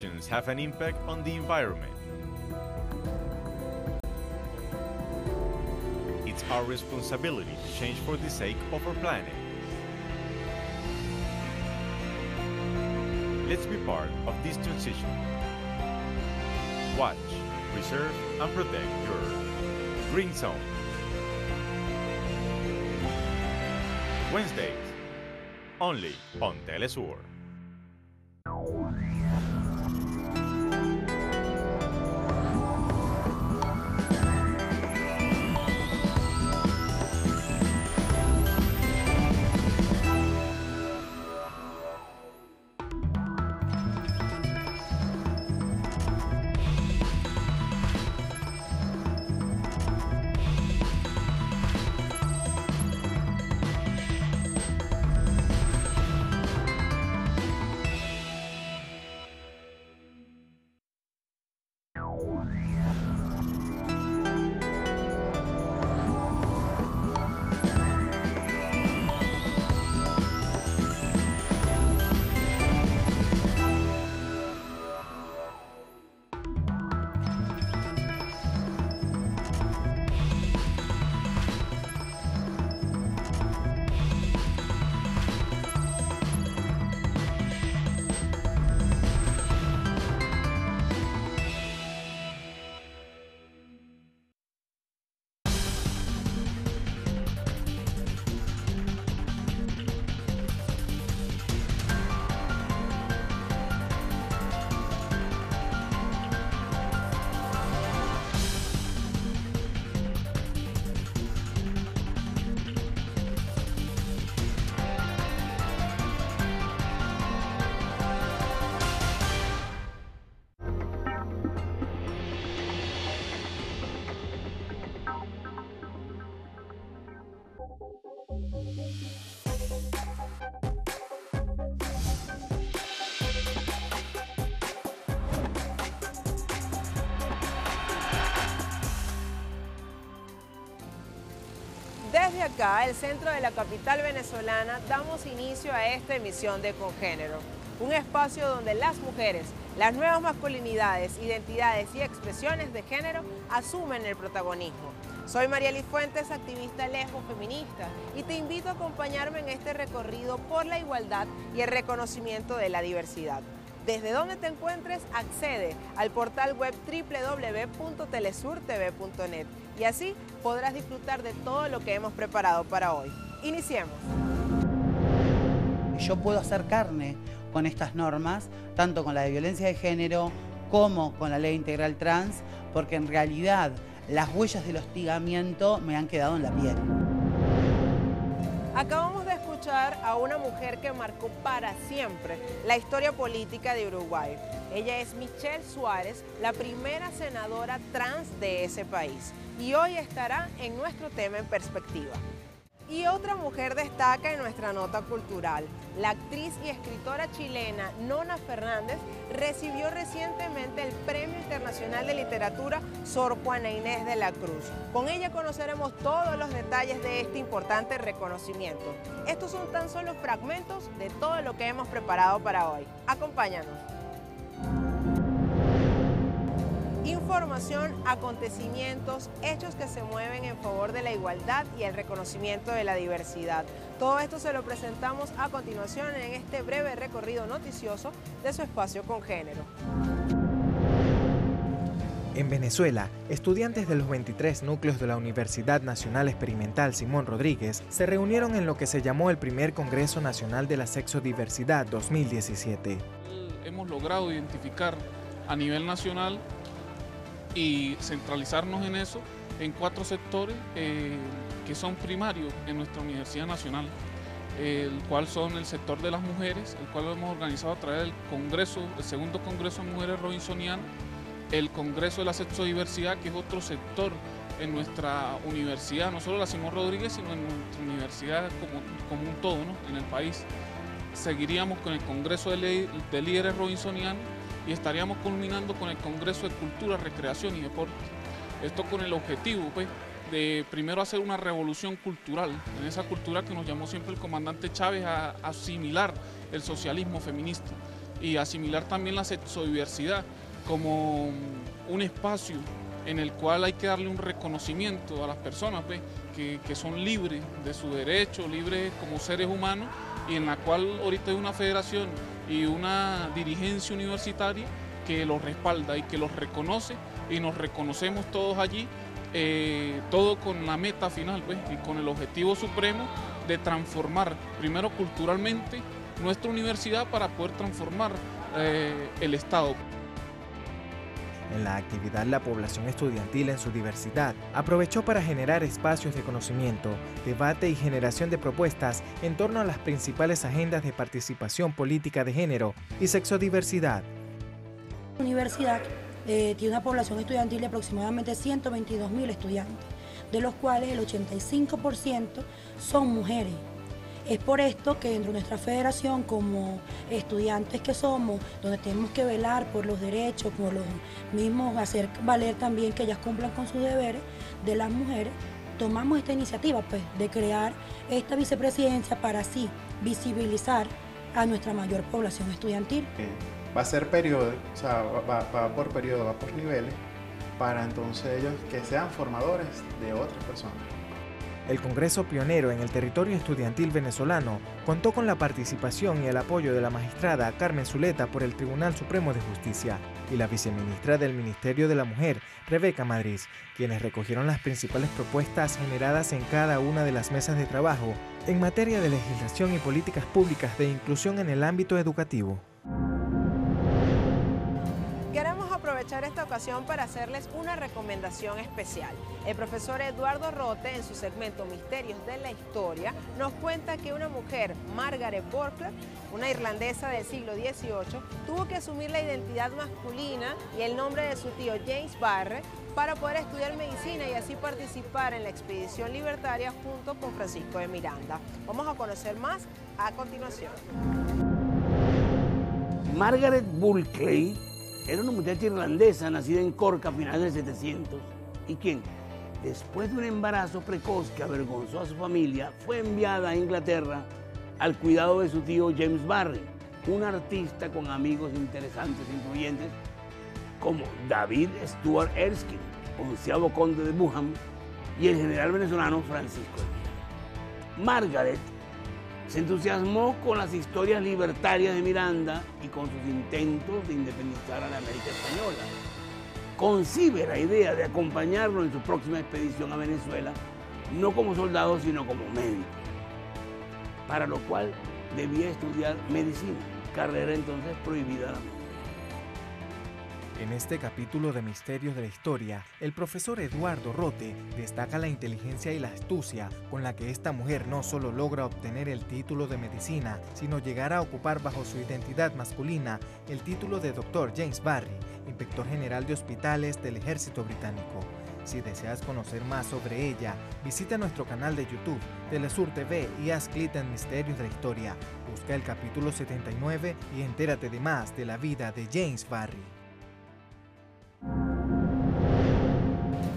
Actions have an impact on the environment. It's our responsibility to change for the sake of our planet. Let's be part of this transition. Watch, preserve, and protect your Green Zone. Wednesdays, only on teleSUR. Desde acá, el centro de la capital venezolana, damos inicio a esta emisión de Congénero, un espacio donde las mujeres, las nuevas masculinidades, identidades y expresiones de género asumen el protagonismo. Soy Mariely Fuentes, activista lesbo-feminista, y te invito a acompañarme en este recorrido por la igualdad y el reconocimiento de la diversidad. Desde donde te encuentres, accede al portal web www.telesurtv.net y así podrás disfrutar de todo lo que hemos preparado para hoy. Iniciemos. Yo puedo hacer carne con estas normas, tanto con la de violencia de género como con la ley integral trans, porque en realidad las huellas del hostigamiento me han quedado en la piel. Acabamos de escuchar a una mujer que marcó para siempre la historia política de Uruguay. Ella es Michelle Suárez, la primera senadora trans de ese país, y hoy estará en nuestro tema en perspectiva. Y otra mujer destaca en nuestra nota cultural. La actriz y escritora chilena Nona Fernández recibió recientemente el Premio Internacional de Literatura Sor Juana Inés de la Cruz. Con ella conoceremos todos los detalles de este importante reconocimiento. Estos son tan solo fragmentos de todo lo que hemos preparado para hoy. Acompáñanos. Información, acontecimientos, hechos que se mueven en favor de la igualdad y el reconocimiento de la diversidad. Todo esto se lo presentamos a continuación en este breve recorrido noticioso de su espacio Congénero. En Venezuela, estudiantes de los 23 núcleos de la Universidad Nacional Experimental Simón Rodríguez se reunieron en lo que se llamó el primer Congreso Nacional de la Sexodiversidad 2017. Hemos logrado identificar a nivel nacional y centralizarnos en eso, en 4 sectores que son primarios en nuestra Universidad Nacional, el cual son el sector de las mujeres, el cual lo hemos organizado a través del Congreso, el segundo Congreso de Mujeres Robinsoniano, el Congreso de la Sexodiversidad, que es otro sector en nuestra universidad, no solo la Simón Rodríguez, sino en nuestra universidad como un todo, ¿no?, en el país. Seguiríamos con el Congreso de Líderes Robinsonianos y estaríamos culminando con el Congreso de Cultura, Recreación y Deporte. Esto con el objetivo, pues, de primero hacer una revolución cultural, en esa cultura que nos llamó siempre el comandante Chávez a asimilar el socialismo feminista. y asimilar también la sexodiversidad como un espacio en el cual hay que darle un reconocimiento a las personas pues, que son libres de su derecho, libres como seres humanos, y en la cual ahorita hay una federación y una dirigencia universitaria que los respalda y que los reconoce, y nos reconocemos todos allí, todo con la meta final pues, y con el objetivo supremo de transformar primero culturalmente nuestra universidad para poder transformar el Estado. En la actividad, la población estudiantil en su diversidad aprovechó para generar espacios de conocimiento, debate y generación de propuestas en torno a las principales agendas de participación política de género y sexodiversidad. La universidad tiene una población estudiantil de aproximadamente 122.000 estudiantes, de los cuales el 85% son mujeres. Es por esto que dentro de nuestra federación, como estudiantes que somos, donde tenemos que velar por los derechos, por los mismos, hacer valer también que ellas cumplan con sus deberes de las mujeres, tomamos esta iniciativa pues, de crear esta vicepresidencia para así visibilizar a nuestra mayor población estudiantil. Va a ser periodo, o sea, va por periodo, va por niveles, para entonces ellos que sean formadores de otras personas. El Congreso pionero en el territorio estudiantil venezolano contó con la participación y el apoyo de la magistrada Carmen Zuleta por el Tribunal Supremo de Justicia y la viceministra del Ministerio de la Mujer, Rebeca Madrid, quienes recogieron las principales propuestas generadas en cada una de las mesas de trabajo en materia de legislación y políticas públicas de inclusión en el ámbito educativo. Queremos aprovechar esta ocasión para hacerles una recomendación especial. El profesor Eduardo Rote, en su segmento Misterios de la Historia, nos cuenta que una mujer, Margaret Burkle, una irlandesa del siglo XVIII, tuvo que asumir la identidad masculina y el nombre de su tío James Barre para poder estudiar medicina y así participar en la expedición libertaria junto con Francisco de Miranda. Vamos a conocer más a continuación. Margaret Burkle era una muchacha irlandesa nacida en Cork a finales del 700 y quien, después de un embarazo precoz que avergonzó a su familia, fue enviada a Inglaterra al cuidado de su tío James Barry, un artista con amigos interesantes e influyentes como David Stuart Erskine, 11º conde de Buchan, y el general venezolano Francisco de Miranda. Margaret se entusiasmó con las historias libertarias de Miranda y con sus intentos de independizar a la América Española. Concibe la idea de acompañarlo en su próxima expedición a Venezuela, no como soldado, sino como médico, para lo cual debía estudiar medicina, carrera entonces prohibida a la mujer. En este capítulo de Misterios de la Historia, el profesor Eduardo Rote destaca la inteligencia y la astucia con la que esta mujer no solo logra obtener el título de medicina, sino llegar a ocupar bajo su identidad masculina el título de Dr. James Barry, inspector general de hospitales del ejército británico. Si deseas conocer más sobre ella, visita nuestro canal de YouTube, teleSUR TV, y haz clic en Misterios de la Historia. Busca el capítulo 79 y entérate de más de la vida de James Barry.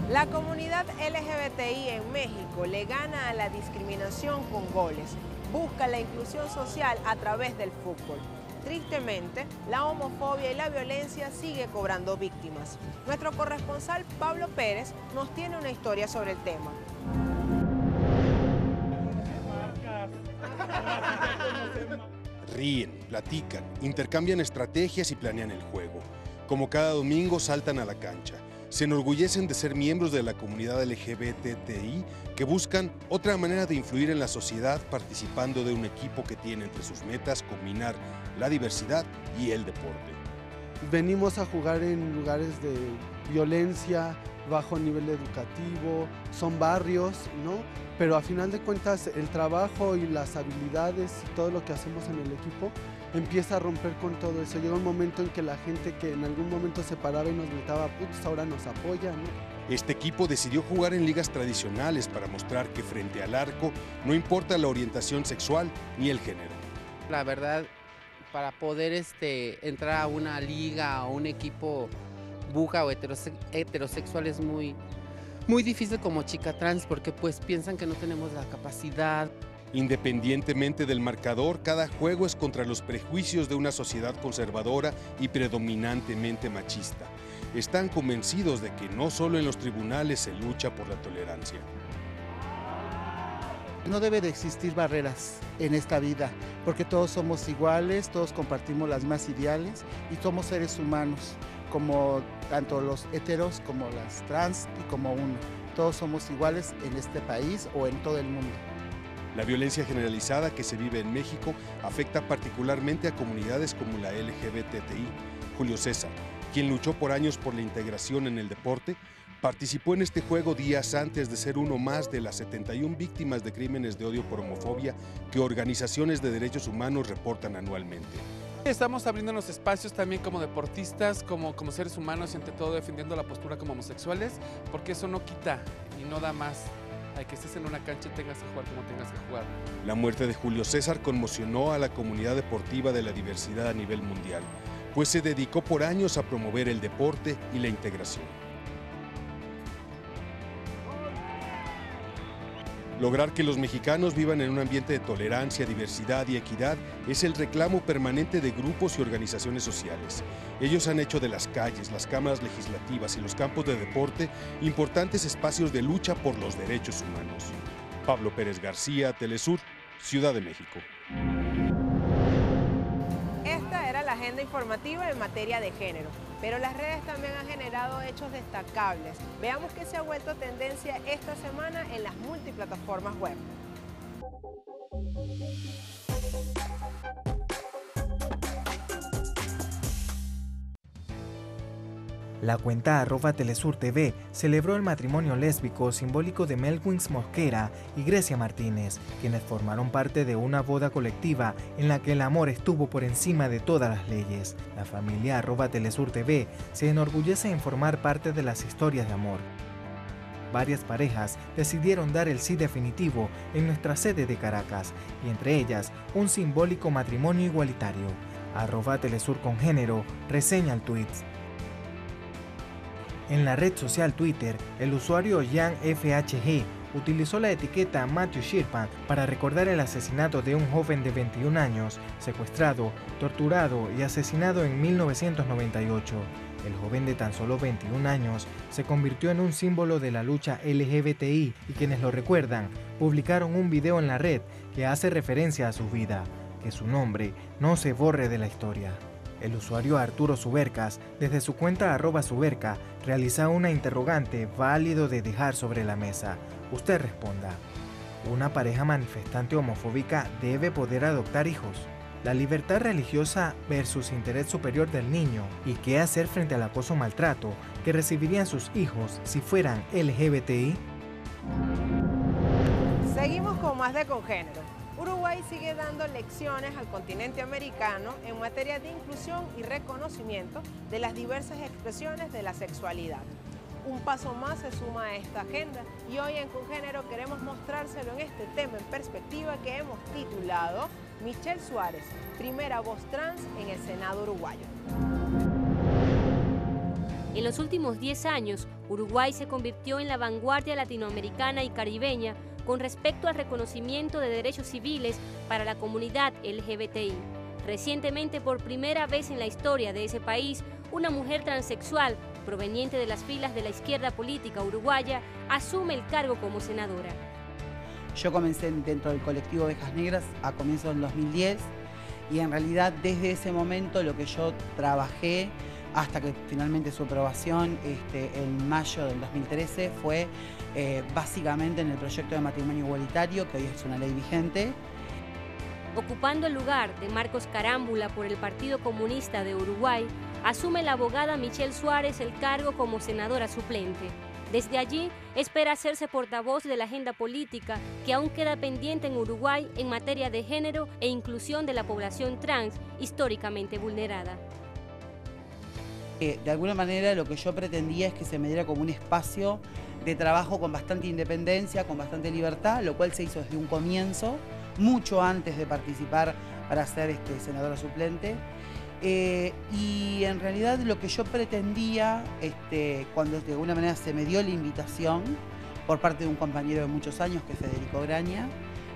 La comunidad LGBTI en México le gana a la discriminación con goles. Busca la inclusión social a través del fútbol. Tristemente, la homofobia y la violencia sigue cobrando víctimas. Nuestro corresponsal Pablo Pérez nos tiene una historia sobre el tema. Ríen, platican, intercambian estrategias y planean el juego. Como cada domingo saltan a la cancha. Se enorgullecen de ser miembros de la comunidad LGBTI que buscan otra manera de influir en la sociedad participando de un equipo que tiene entre sus metas combinar la diversidad y el deporte. Venimos a jugar en lugares de violencia, bajo nivel educativo, son barrios, ¿no? Pero a final de cuentas el trabajo y las habilidades y todo lo que hacemos en el equipo empieza a romper con todo eso. Llega un momento en que la gente que en algún momento se paraba y nos gritaba, putos, ahora nos apoya, ¿no? Este equipo decidió jugar en ligas tradicionales para mostrar que frente al arco no importa la orientación sexual ni el género. La verdad, para poder entrar a una liga o un equipo buga o heterosexual es muy difícil como chica trans porque pues piensan que no tenemos la capacidad. Independientemente del marcador, cada juego es contra los prejuicios de una sociedad conservadora y predominantemente machista. Están convencidos de que no solo en los tribunales se lucha por la tolerancia. No debe de existir barreras en esta vida, porque todos somos iguales, todos compartimos las mismas ideales y somos seres humanos, como tanto los heteros como las trans y como uno. Todos somos iguales en este país o en todo el mundo. La violencia generalizada que se vive en México afecta particularmente a comunidades como la LGBTI. Julio César, quien luchó por años por la integración en el deporte, participó en este juego días antes de ser uno más de las 71 víctimas de crímenes de odio por homofobia que organizaciones de derechos humanos reportan anualmente. Estamos abriendo los espacios también como deportistas, como seres humanos y ante todo defendiendo la postura como homosexuales, porque eso no quita y no da más. Hay que estés en una cancha y tengas que jugar como tengas que jugar. La muerte de Julio César conmocionó a la comunidad deportiva de la diversidad a nivel mundial, pues se dedicó por años a promover el deporte y la integración. Lograr que los mexicanos vivan en un ambiente de tolerancia, diversidad y equidad es el reclamo permanente de grupos y organizaciones sociales. Ellos han hecho de las calles, las cámaras legislativas y los campos de deporte importantes espacios de lucha por los derechos humanos. Pablo Pérez García, teleSUR, Ciudad de México. Esta era la agenda informativa en materia de género, pero las redes también han generado hechos destacables. Veamos qué se ha vuelto tendencia esta semana en las multiplataformas web. La cuenta @telesurtv celebró el matrimonio lésbico simbólico de Melwins Mosquera y Grecia Martínez, quienes formaron parte de una boda colectiva en la que el amor estuvo por encima de todas las leyes. La familia @telesurtv se enorgullece en formar parte de las historias de amor. Varias parejas decidieron dar el sí definitivo en nuestra sede de Caracas, y entre ellas un simbólico matrimonio igualitario. @telesur con género reseña el tweet. En la red social Twitter, el usuario JanFHG utilizó la etiqueta Matthew Shirpan para recordar el asesinato de un joven de 21 años, secuestrado, torturado y asesinado en 1998. El joven de tan solo 21 años se convirtió en un símbolo de la lucha LGBTI y quienes lo recuerdan publicaron un video en la red que hace referencia a su vida, que su nombre no se borre de la historia. El usuario Arturo Subercas, desde su cuenta @suberca, realiza una interrogante válido de dejar sobre la mesa. Usted responda. ¿Una pareja manifestante homofóbica debe poder adoptar hijos? La libertad religiosa versus interés superior del niño, y qué hacer frente al acoso o maltrato que recibirían sus hijos si fueran LGBTI. Seguimos con más de Congénero. Uruguay sigue dando lecciones al continente americano en materia de inclusión y reconocimiento de las diversas expresiones de la sexualidad. Un paso más se suma a esta agenda y hoy en Congénero queremos mostrárselo en este tema en perspectiva que hemos titulado Michelle Suárez, primera voz trans en el Senado uruguayo. En los últimos 10 años, Uruguay se convirtió en la vanguardia latinoamericana y caribeña con respecto al reconocimiento de derechos civiles para la comunidad LGBTI. Recientemente, por primera vez en la historia de ese país, una mujer transexual proveniente de las filas de la izquierda política uruguaya asume el cargo como senadora. Yo comencé dentro del colectivo Ovejas Negras a comienzos del 2010 y en realidad desde ese momento lo que yo trabajé hasta que finalmente su aprobación en mayo del 2013 fue básicamente en el proyecto de matrimonio igualitario, que hoy es una ley vigente. Ocupando el lugar de Marcos Carámbula por el Partido Comunista de Uruguay, asume la abogada Michelle Suárez el cargo como senadora suplente. Desde allí, espera hacerse portavoz de la agenda política que aún queda pendiente en Uruguay en materia de género e inclusión de la población trans históricamente vulnerada. De alguna manera lo que yo pretendía es que se me diera como un espacio de trabajo con bastante independencia, con bastante libertad, lo cual se hizo desde un comienzo, mucho antes de participar para ser senadora suplente. Y en realidad lo que yo pretendía, cuando de alguna manera se me dio la invitación por parte de un compañero de muchos años, que es Federico Graña,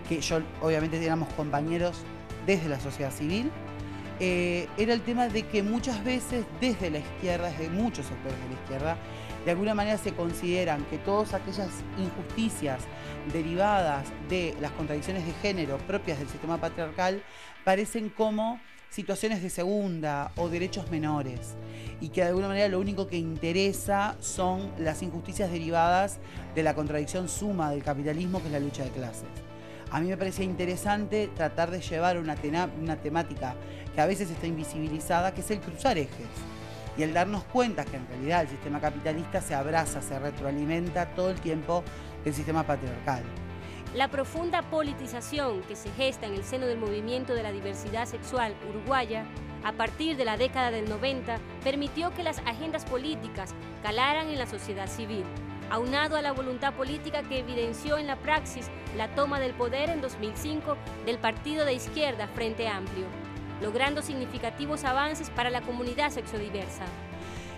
que yo obviamente éramos compañeros desde la sociedad civil, era el tema de que muchas veces desde la izquierda, desde muchos sectores de la izquierda, de alguna manera se consideran que todas aquellas injusticias derivadas de las contradicciones de género propias del sistema patriarcal parecen como situaciones de segunda o derechos menores, y que de alguna manera lo único que interesa son las injusticias derivadas de la contradicción suma del capitalismo, que es la lucha de clases. A mí me parecía interesante tratar de llevar una temática que a veces está invisibilizada, que es el cruzar ejes. Y el darnos cuenta que en realidad el sistema capitalista se abraza, se retroalimenta todo el tiempo del sistema patriarcal. La profunda politización que se gesta en el seno del movimiento de la diversidad sexual uruguaya, a partir de la década del 90, permitió que las agendas políticas calaran en la sociedad civil, aunado a la voluntad política que evidenció en la praxis la toma del poder en 2005 del partido de izquierda Frente Amplio, logrando significativos avances para la comunidad sexodiversa.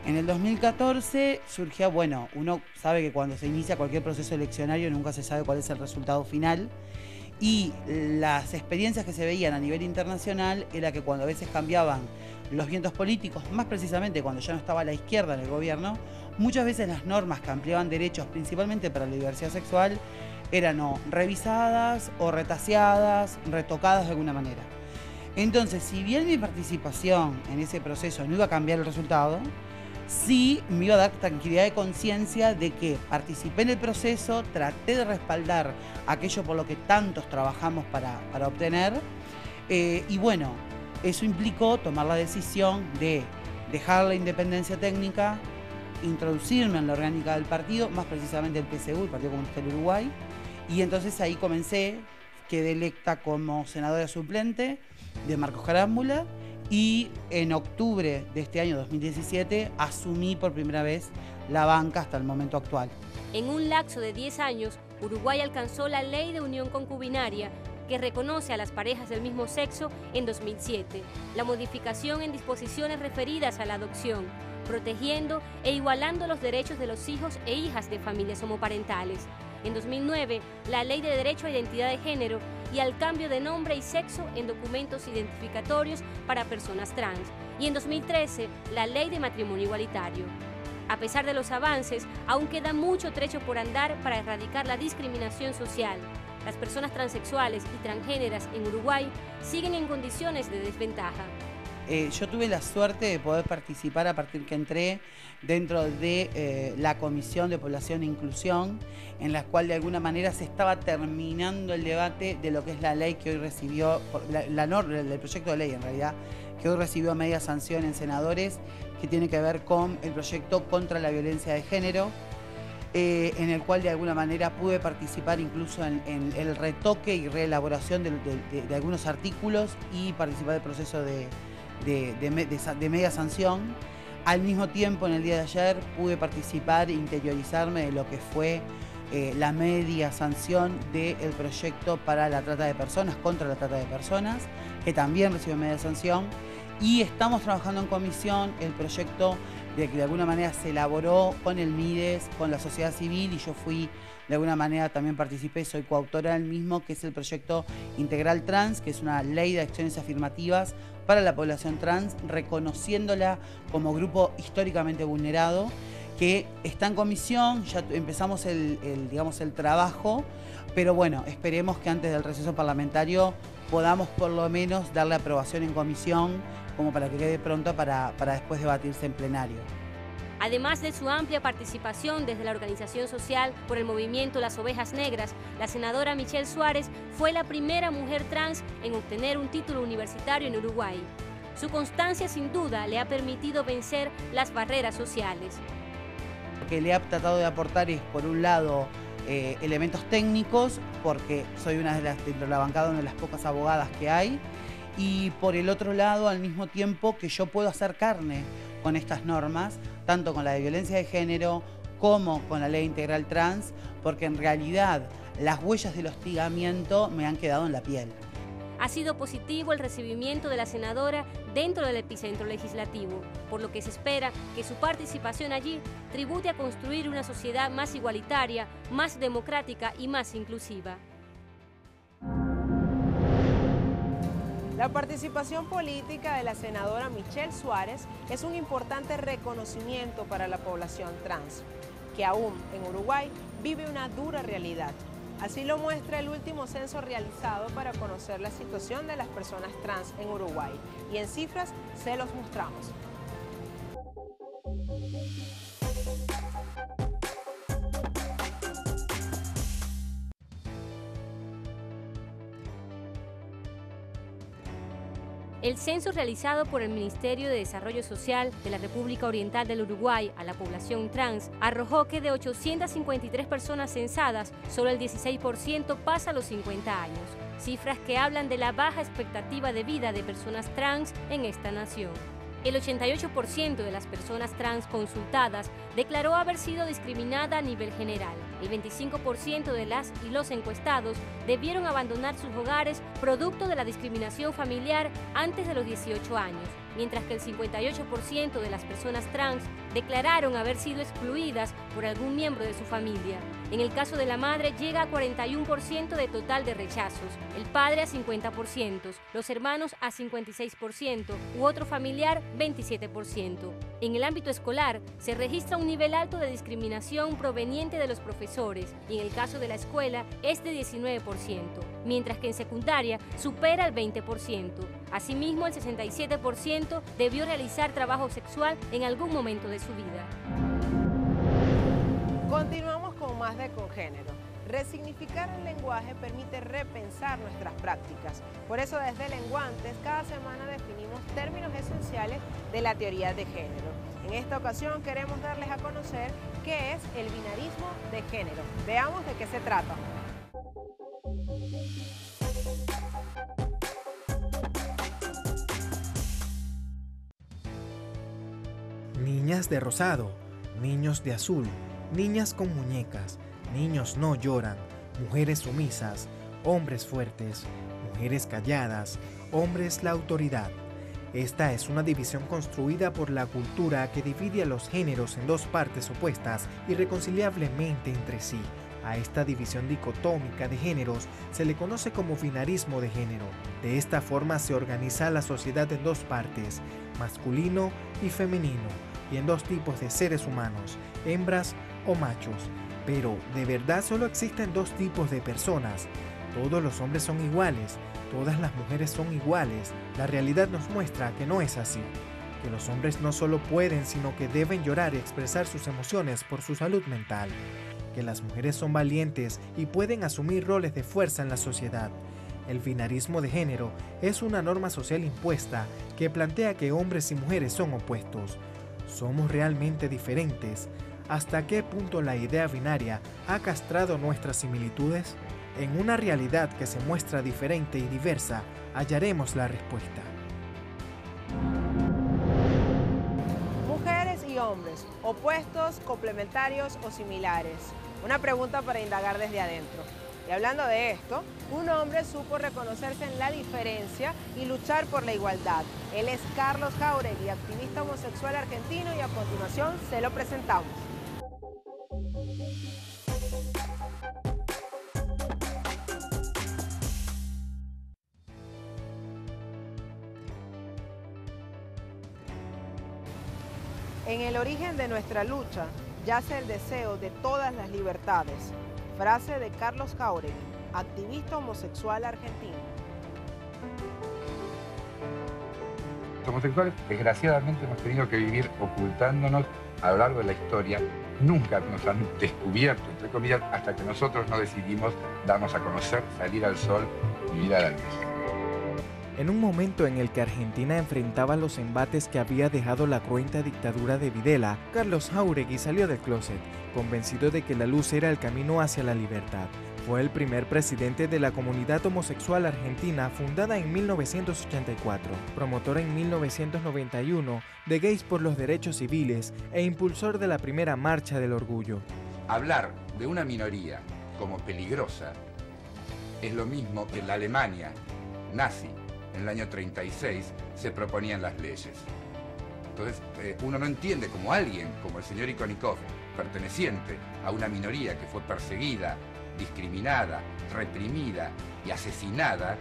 En el 2014 surgió, bueno, uno sabe que cuando se inicia cualquier proceso eleccionario nunca se sabe cuál es el resultado final, y las experiencias que se veían a nivel internacional era que cuando a veces cambiaban los vientos políticos, más precisamente cuando ya no estaba la izquierda en el gobierno, muchas veces las normas que ampliaban derechos, principalmente para la diversidad sexual, eran o revisadas o retaseadas, retocadas de alguna manera. Entonces, si bien mi participación en ese proceso no iba a cambiar el resultado, sí me iba a dar tranquilidad de conciencia de que participé en el proceso, traté de respaldar aquello por lo que tantos trabajamos para obtener, y bueno, eso implicó tomar la decisión de dejar la independencia técnica, introducirme en la orgánica del partido, más precisamente el PSU, el Partido Comunista del Uruguay, y entonces ahí comencé, quedé electa como senadora suplente de Marcos Carámbula, y en octubre de este año 2017 asumí por primera vez la banca hasta el momento actual. En un lapso de 10 años, Uruguay alcanzó la ley de unión concubinaria que reconoce a las parejas del mismo sexo en 2007, la modificación en disposiciones referidas a la adopción, protegiendo e igualando los derechos de los hijos e hijas de familias homoparentales. En 2009, la Ley de Derecho a Identidad de Género y al cambio de nombre y sexo en documentos identificatorios para personas trans. Y en 2013, la Ley de Matrimonio Igualitario. A pesar de los avances, aún queda mucho trecho por andar para erradicar la discriminación social. Las personas transexuales y transgéneras en Uruguay siguen en condiciones de desventaja. Yo tuve la suerte de poder participar a partir que entré dentro de la Comisión de Población e Inclusión, en la cual de alguna manera se estaba terminando el debate de lo que es la ley que hoy recibió, el proyecto de ley en realidad, que hoy recibió media sanción en senadores, que tiene que ver con el proyecto contra la violencia de género, en el cual de alguna manera pude participar incluso en el retoque y reelaboración de algunos artículos y participar del proceso de media sanción. Al mismo tiempo, en el día de ayer pude participar e interiorizarme de lo que fue la media sanción del proyecto para la trata de personas, contra la trata de personas, que también recibió media sanción, y estamos trabajando en comisión el proyecto de que de alguna manera se elaboró con el MIDES, con la sociedad civil, y yo fui, de alguna manera también participé, soy coautora del mismo, que es el proyecto Integral Trans, que es una ley de acciones afirmativas para la población trans, reconociéndola como grupo históricamente vulnerado, que está en comisión, ya empezamos el trabajo, pero bueno, esperemos que antes del receso parlamentario podamos por lo menos darle aprobación en comisión, como para que quede pronto para después debatirse en plenario. Además de su amplia participación desde la organización social por el movimiento Las Ovejas Negras, la senadora Michelle Suárez fue la primera mujer trans en obtener un título universitario en Uruguay. Su constancia sin duda le ha permitido vencer las barreras sociales. Lo que le ha tratado de aportar es, por un lado, elementos técnicos, porque soy una de la bancada, una de las pocas abogadas que hay, y por el otro lado, al mismo tiempo, que yo puedo hacer carne con estas normas, tanto con la de violencia de género como con la ley integral trans, porque en realidad las huellas del hostigamiento me han quedado en la piel. Ha sido positivo el recibimiento de la senadora dentro del epicentro legislativo, por lo que se espera que su participación allí tribute a construir una sociedad más igualitaria, más democrática y más inclusiva. La participación política de la senadora Michelle Suárez es un importante reconocimiento para la población trans, que aún en Uruguay vive una dura realidad. Así lo muestra el último censo realizado para conocer la situación de las personas trans en Uruguay. Y en cifras se los mostramos. El censo realizado por el Ministerio de Desarrollo Social de la República Oriental del Uruguay a la población trans arrojó que de 853 personas censadas, solo el 16% pasa los 50 años, cifras que hablan de la baja expectativa de vida de personas trans en esta nación. El 88% de las personas trans consultadas declaró haber sido discriminada a nivel general. El 25% de las y los encuestados debieron abandonar sus hogares producto de la discriminación familiar antes de los 18 años, mientras que el 58% de las personas trans declararon haber sido excluidas por algún miembro de su familia. En el caso de la madre llega a 41% de total de rechazos, el padre a 50%, los hermanos a 56% u otro familiar 27%. En el ámbito escolar se registra un nivel alto de discriminación proveniente de los profesores y en el caso de la escuela es de 19%, mientras que en secundaria supera el 20%. Asimismo, el 67% debió realizar trabajo sexual en algún momento de su vida. Continuamos con más de Congénero. Resignificar el lenguaje permite repensar nuestras prácticas. Por eso desde Lenguantes cada semana definimos términos esenciales de la teoría de género. En esta ocasión queremos darles a conocer qué es el binarismo de género. Veamos de qué se trata. Niñas de rosado, niños de azul, niñas con muñecas, niños no lloran, mujeres sumisas, hombres fuertes, mujeres calladas, hombres la autoridad. Esta es una división construida por la cultura que divide a los géneros en dos partes opuestas irreconciliablemente entre sí. A esta división dicotómica de géneros se le conoce como binarismo de género. De esta forma se organiza la sociedad en dos partes, masculino y femenino, y en dos tipos de seres humanos, hembras o machos. Pero, ¿de verdad solo existen dos tipos de personas? Todos los hombres son iguales, todas las mujeres son iguales. La realidad nos muestra que no es así, que los hombres no solo pueden, sino que deben llorar y expresar sus emociones por su salud mental, que las mujeres son valientes y pueden asumir roles de fuerza en la sociedad. El binarismo de género es una norma social impuesta que plantea que hombres y mujeres son opuestos. ¿Somos realmente diferentes? ¿Hasta qué punto la idea binaria ha castrado nuestras similitudes? En una realidad que se muestra diferente y diversa, hallaremos la respuesta. Mujeres y hombres, opuestos, complementarios o similares. Una pregunta para indagar desde adentro. Y hablando de esto, un hombre supo reconocerse en la diferencia y luchar por la igualdad. Él es Carlos Jauregui, activista homosexual argentino, y a continuación se lo presentamos. En el origen de nuestra lucha yace el deseo de todas las libertades. Frase de Carlos Jauregui, activista homosexual argentino. Los homosexuales, desgraciadamente, hemos tenido que vivir ocultándonos a lo largo de la historia. Nunca nos han descubierto, entre comillas, hasta que nosotros no decidimos darnos a conocer, salir al sol y mirar al luz. En un momento en el que Argentina enfrentaba los embates que había dejado la cruenta dictadura de Videla, Carlos Jauregui salió del closet, convencido de que la luz era el camino hacia la libertad. Fue el primer presidente de la comunidad homosexual argentina, fundada en 1984, promotor en 1991 de Gays por los Derechos Civiles e impulsor de la primera Marcha del Orgullo. Hablar de una minoría como peligrosa es lo mismo que en la Alemania nazi, en el año 36, se proponían las leyes. Entonces, uno no entiende cómo alguien, como el señor Ikonikov, perteneciente a una minoría que fue perseguida, discriminada, reprimida y asesinada,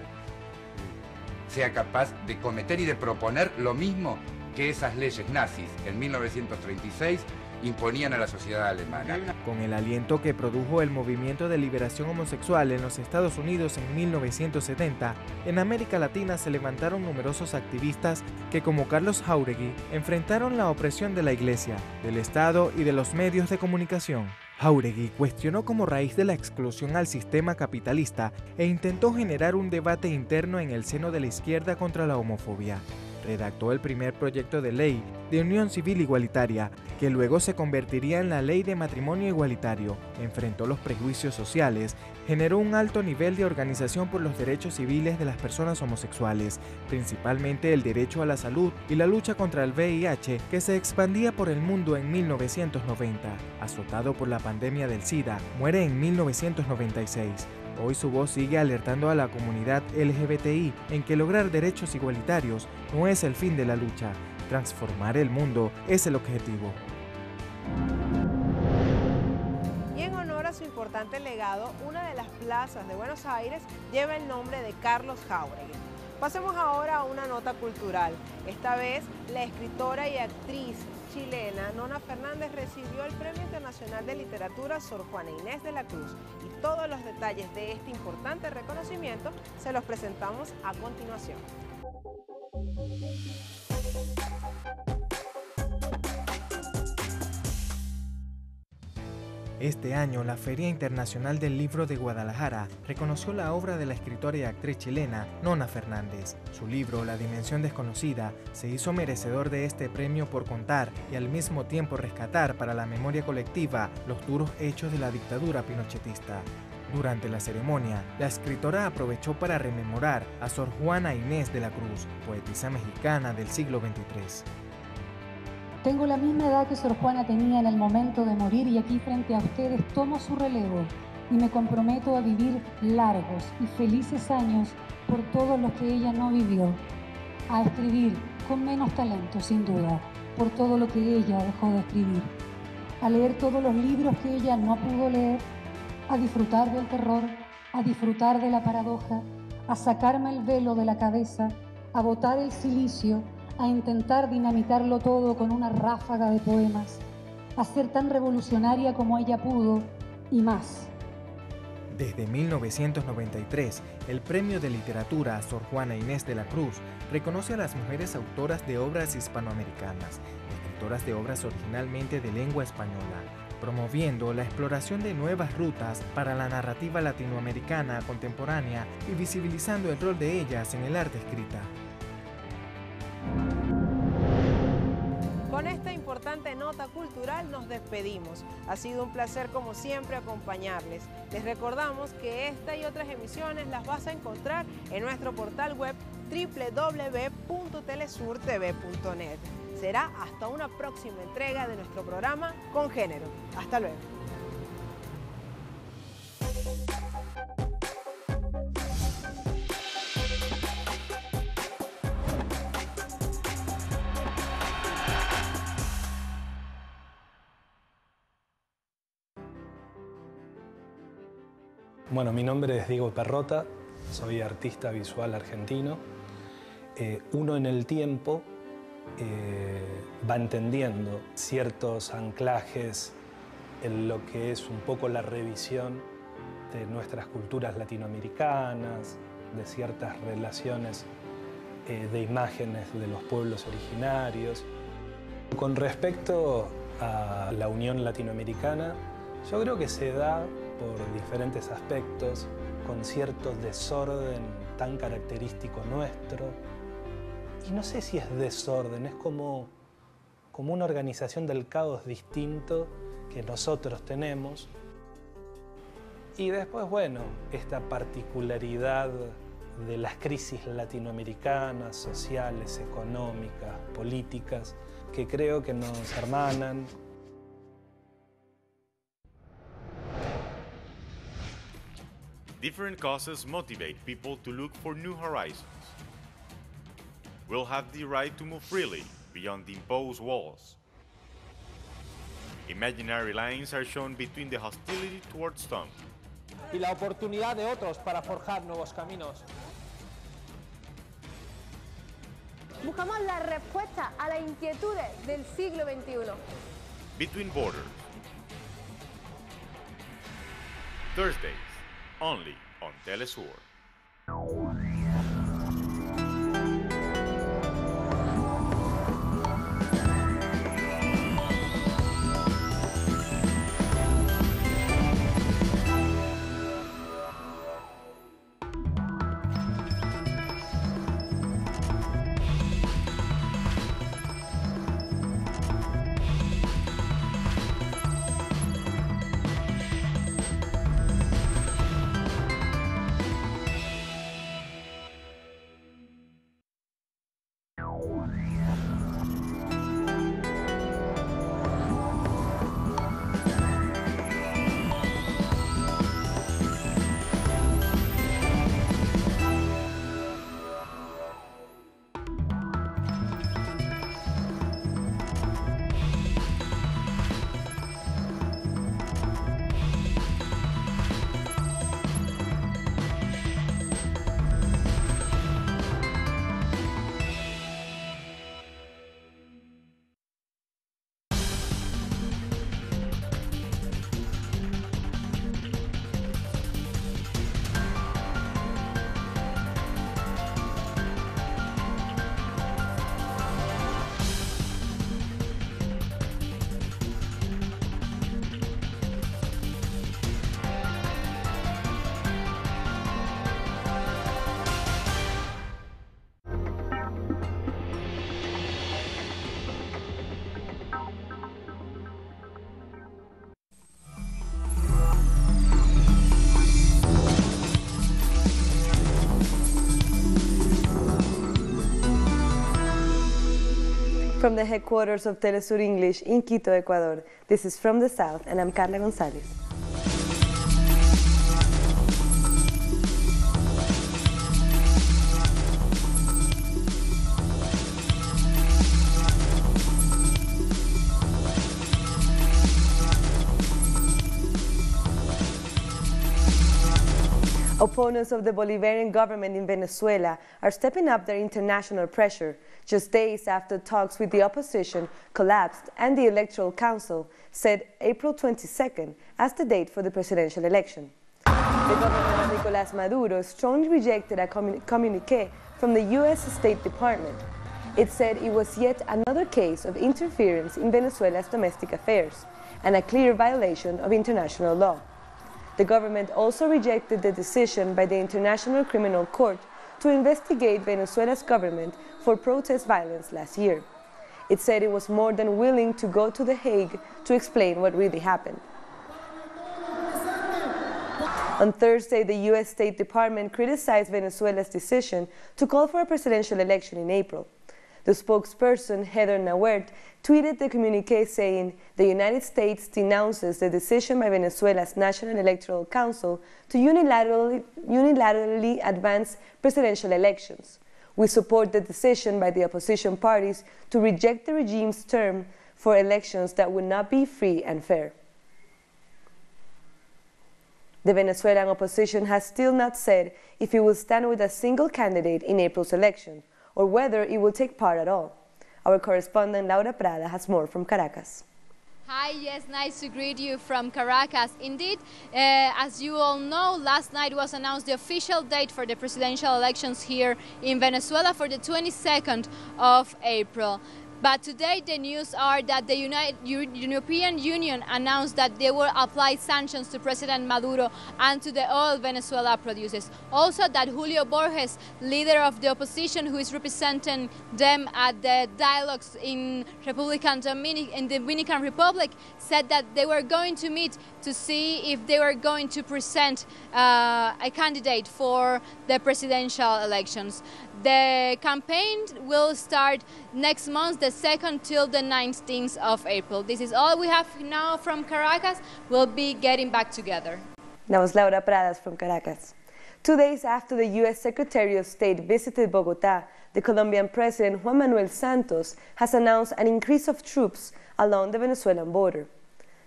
sea capaz de cometer y de proponer lo mismo que esas leyes nazis en 1936 imponían a la sociedad alemana. Con el aliento que produjo el movimiento de liberación homosexual en los Estados Unidos en 1970, en América Latina se levantaron numerosos activistas que, como Carlos Jáuregui, enfrentaron la opresión de la Iglesia, del Estado y de los medios de comunicación. Jáuregui cuestionó como raíz de la exclusión al sistema capitalista e intentó generar un debate interno en el seno de la izquierda contra la homofobia. Redactó el primer proyecto de ley de unión civil igualitaria, que luego se convertiría en la ley de matrimonio igualitario, enfrentó los prejuicios sociales, generó un alto nivel de organización por los derechos civiles de las personas homosexuales, principalmente el derecho a la salud y la lucha contra el VIH, que se expandía por el mundo en 1990. Azotado por la pandemia del SIDA, muere en 1996. Hoy su voz sigue alertando a la comunidad LGBTI en que lograr derechos igualitarios no es el fin de la lucha. Transformar el mundo es el objetivo. Y en honor a su importante legado, una de las plazas de Buenos Aires lleva el nombre de Carlos Jáuregui. Pasemos ahora a una nota cultural. Esta vez, la escritora y actriz chilena Nona Fernández recibió el Premio Internacional de Literatura Sor Juana Inés de la Cruz. Y todos los detalles de este importante reconocimiento se los presentamos a continuación. Este año, la Feria Internacional del Libro de Guadalajara reconoció la obra de la escritora y actriz chilena Nona Fernández. Su libro, La Dimensión Desconocida, se hizo merecedor de este premio por contar y al mismo tiempo rescatar para la memoria colectiva los duros hechos de la dictadura pinochetista. Durante la ceremonia, la escritora aprovechó para rememorar a Sor Juana Inés de la Cruz, poetisa mexicana del siglo XXIII. Tengo la misma edad que Sor Juana tenía en el momento de morir y aquí frente a ustedes tomo su relevo y me comprometo a vivir largos y felices años por todos los que ella no vivió, a escribir con menos talento sin duda por todo lo que ella dejó de escribir, a leer todos los libros que ella no pudo leer, a disfrutar del terror, a disfrutar de la paradoja, a sacarme el velo de la cabeza, a botar el cilicio, a intentar dinamitarlo todo con una ráfaga de poemas, a ser tan revolucionaria como ella pudo y más. Desde 1993, el Premio de Literatura Sor Juana Inés de la Cruz reconoce a las mujeres autoras de obras hispanoamericanas, escritoras de obras originalmente de lengua española, promoviendo la exploración de nuevas rutas para la narrativa latinoamericana contemporánea y visibilizando el rol de ellas en el arte escrita. Con esta importante nota cultural nos despedimos. Ha sido un placer como siempre acompañarles. Les recordamos que esta y otras emisiones las vas a encontrar en nuestro portal web www.telesurtv.net. Será hasta una próxima entrega de nuestro programa Con Género. Hasta luego. Bueno, mi nombre es Diego Perrota, soy artista visual argentino. Uno en el tiempo va entendiendo ciertos anclajes en lo que es un poco la revisión de nuestras culturas latinoamericanas, de ciertas relaciones de imágenes de los pueblos originarios. Con respecto a la Unión Latinoamericana, yo creo que se da por diferentes aspectos, con cierto desorden tan característico nuestro. Y no sé si es desorden, es como una organización del caos distinto que nosotros tenemos. Y después, bueno, esta particularidad de las crisis latinoamericanas, sociales, económicas, políticas, que creo que nos hermanan. Different causes motivate people to look for new horizons. We'll have the right to move freely beyond the imposed walls. Imaginary lines are shown between the hostility towards some y la oportunidad de otros para forjar nuevos caminos. buscamos la respuesta a las inquietudes del siglo XXI. Between Borders. Thursdays, only on teleSUR. From the headquarters of teleSUR English in Quito, Ecuador, this is From the South, and I'm Carla González. Opponents of the Bolivarian government in Venezuela are stepping up their international pressure, just days after talks with the opposition collapsed and the Electoral Council set April 22nd as the date for the presidential election. The government of Nicolás Maduro strongly rejected a communique from the U.S. State Department. It said it was yet another case of interference in Venezuela's domestic affairs and a clear violation of international law. The government also rejected the decision by the International Criminal Court to investigate Venezuela's government for protest violence last year. It said it was more than willing to go to The Hague to explain what really happened. On Thursday, the U.S. State Department criticized Venezuela's decision to call for a presidential election in April. The spokesperson, Heather Nauert, tweeted the communique saying, "The United States denounces the decision by Venezuela's National Electoral Council to unilaterally advance presidential elections. We support the decision by the opposition parties to reject the regime's term for elections that would not be free and fair." The Venezuelan opposition has still not said if it will stand with a single candidate in April's election, or whether it will take part at all. Our correspondent Laura Prada has more from Caracas. Hi, yes, nice to greet you from Caracas. Indeed, as you all know, last night was announced the official date for the presidential elections here in Venezuela for the 22nd of April. But today the news are that the European Union announced that they will apply sanctions to President Maduro and to the oil Venezuela produces. Also that Julio Borges, leader of the opposition who is representing them at the dialogues in Dominican Republic, said that they were going to meet to see if they were going to present a candidate for the presidential elections. The campaign will start next month, the 2nd till the 19th of April. This is all we have now from Caracas. We'll be getting back together. That was Laura Pradas from Caracas. 2 days after the U.S. Secretary of State visited Bogotá, the Colombian President Juan Manuel Santos has announced an increase of troops along the Venezuelan border.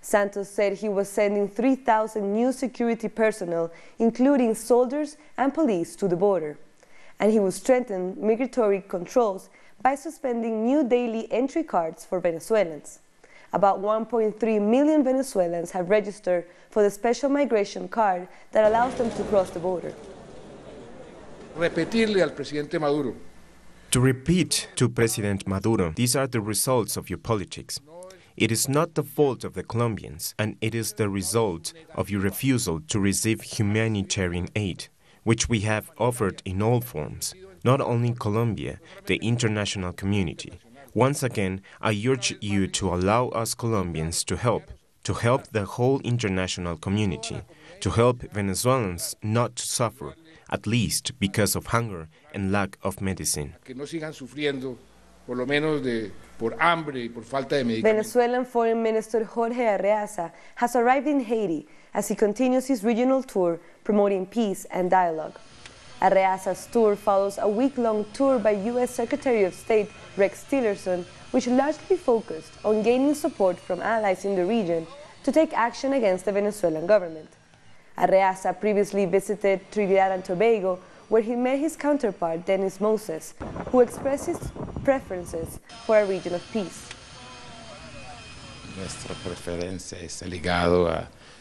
Santos said he was sending 3,000 new security personnel, including soldiers and police, to the border. And he will strengthen migratory controls by suspending new daily entry cards for Venezuelans. About 1.3 million Venezuelans have registered for the special migration card that allows them to cross the border. Repetirle al presidente Maduro. To repeat to President Maduro, these are the results of your politics. It is not the fault of the Colombians, and it is the result of your refusal to receive humanitarian aid, which we have offered in all forms, not only in Colombia, the international community. Once again, I urge you to allow us Colombians to help the whole international community, to help Venezuelans not to suffer, at least because of hunger and lack of medicine. Que no sigan sufriendo, por lo menos por hambre y por falta de medicamentos. Venezuelan Foreign Minister Jorge Arreaza has arrived in Haiti as he continues his regional tour promoting peace and dialogue. Arreaza's tour follows a week-long tour by U.S. Secretary of State Rex Tillerson, which largely focused on gaining support from allies in the region to take action against the Venezuelan government. Arreaza previously visited Trinidad and Tobago, where he met his counterpart Denis Moses, who expressed his preferences for a region of peace.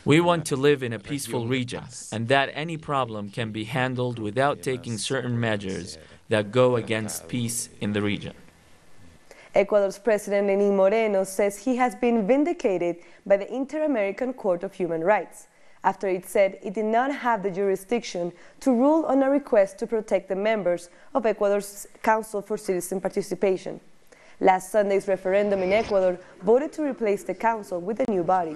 We want to live in a peaceful region, and that any problem can be handled without taking certain measures that go against peace in the region. Ecuador's President Lenín Moreno says he has been vindicated by the Inter-American Court of Human Rights, after it said it did not have the jurisdiction to rule on a request to protect the members of Ecuador's Council for Citizen Participation. Last Sunday's referendum in Ecuador voted to replace the council with a new body.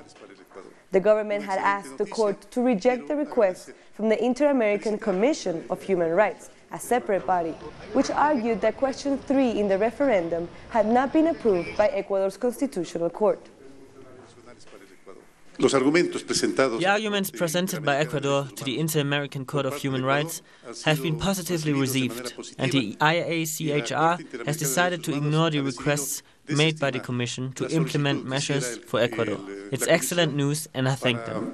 The government had asked the court to reject the request from the Inter-American Commission of Human Rights, a separate body, which argued that question 3 in the referendum had not been approved by Ecuador's Constitutional Court. The arguments presented by Ecuador to the Inter-American Court of Human Rights have been positively received, and the IACHR has decided to ignore the requests made by the Commission to implement measures for Ecuador. It's excellent news, and I thank them.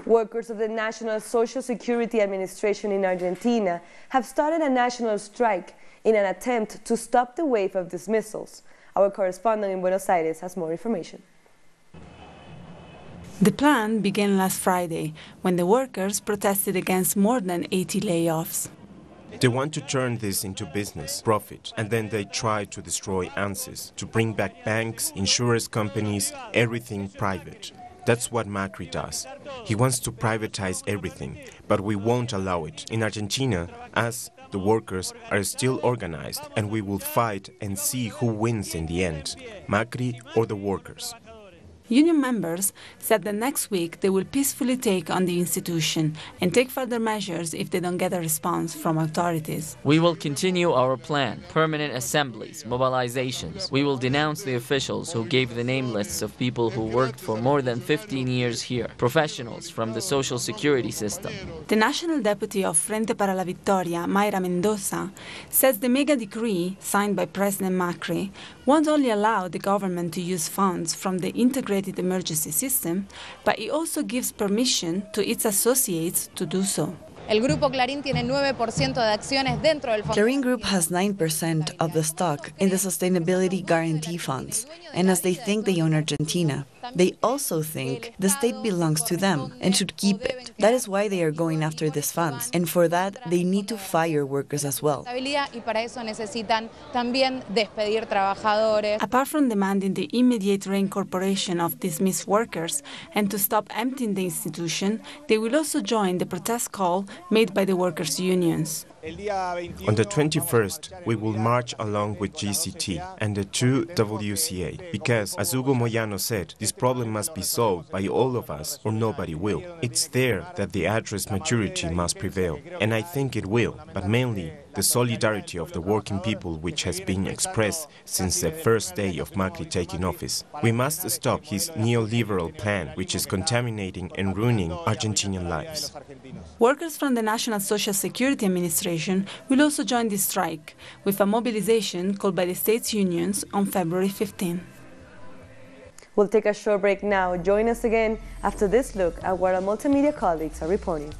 Workers of the National Social Security Administration in Argentina have started a national strike in an attempt to stop the wave of dismissals. Our correspondent in Buenos Aires has more information. The plan began last Friday, when the workers protested against more than 80 layoffs. They want to turn this into business, profit, and then they try to destroy ANSYS, to bring back banks, insurance companies, everything private. That's what Macri does. He wants to privatize everything, but we won't allow it. In Argentina, us, the workers, are still organized, and we will fight and see who wins in the end, Macri or the workers. Union members said that next week they will peacefully take on the institution and take further measures if they don't get a response from authorities. We will continue our plan, permanent assemblies, mobilizations. We will denounce the officials who gave the name lists of people who worked for more than 15 years here, professionals from the social security system. The national deputy of Frente para la Victoria, Mayra Mendoza, says the mega decree signed by President Macri won't only allow the government to use funds from the integrated emergency system, but it also gives permission to its associates to do so. El Grupo Clarín tiene 9% de acciones dentro del fondo. Clarín Group has 9% of the stock in the Sustainability Guarantee Funds, and as they think they own Argentina, they also think the state belongs to them and should keep it. That is why they are going after these funds, and for that they need to fire workers as well. Y para eso necesitan también despedir trabajadores. Apart from demanding the immediate reincorporation of dismissed workers and to stop emptying the institution, they will also join the protest call made by the workers' unions. On the 21st, we will march along with GCT and the 2 WCA, because, as Hugo Moyano said, this problem must be solved by all of us or nobody will. It's there that the address maturity must prevail, and I think it will, but mainly the solidarity of the working people which has been expressed since the first day of Macri taking office. We must stop his neoliberal plan, which is contaminating and ruining Argentinian lives. Workers from the National Social Security Administration will also join the strike, with a mobilization called by the state's unions on February 15. We'll take a short break now. Join us again after this look at what our multimedia colleagues are reporting.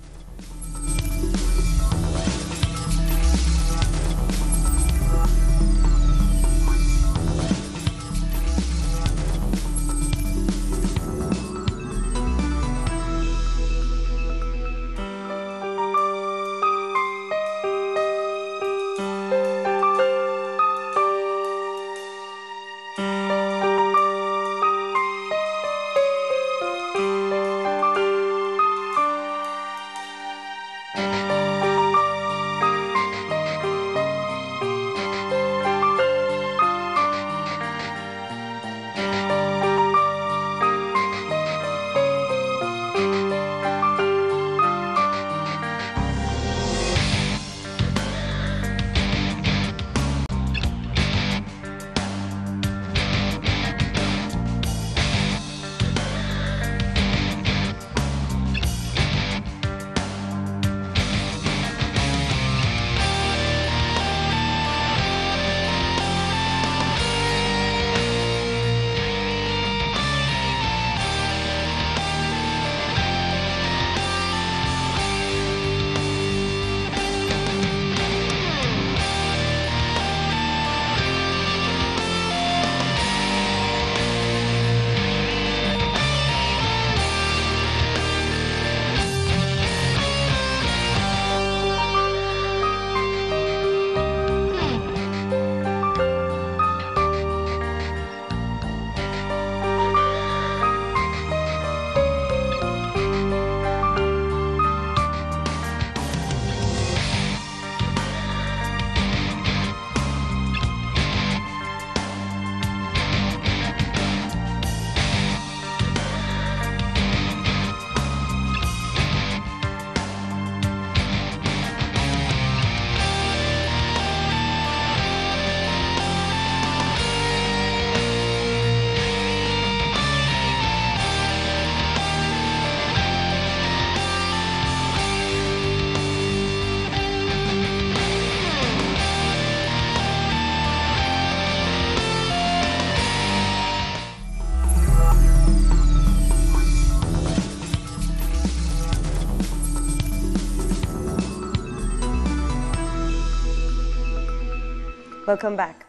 Welcome back.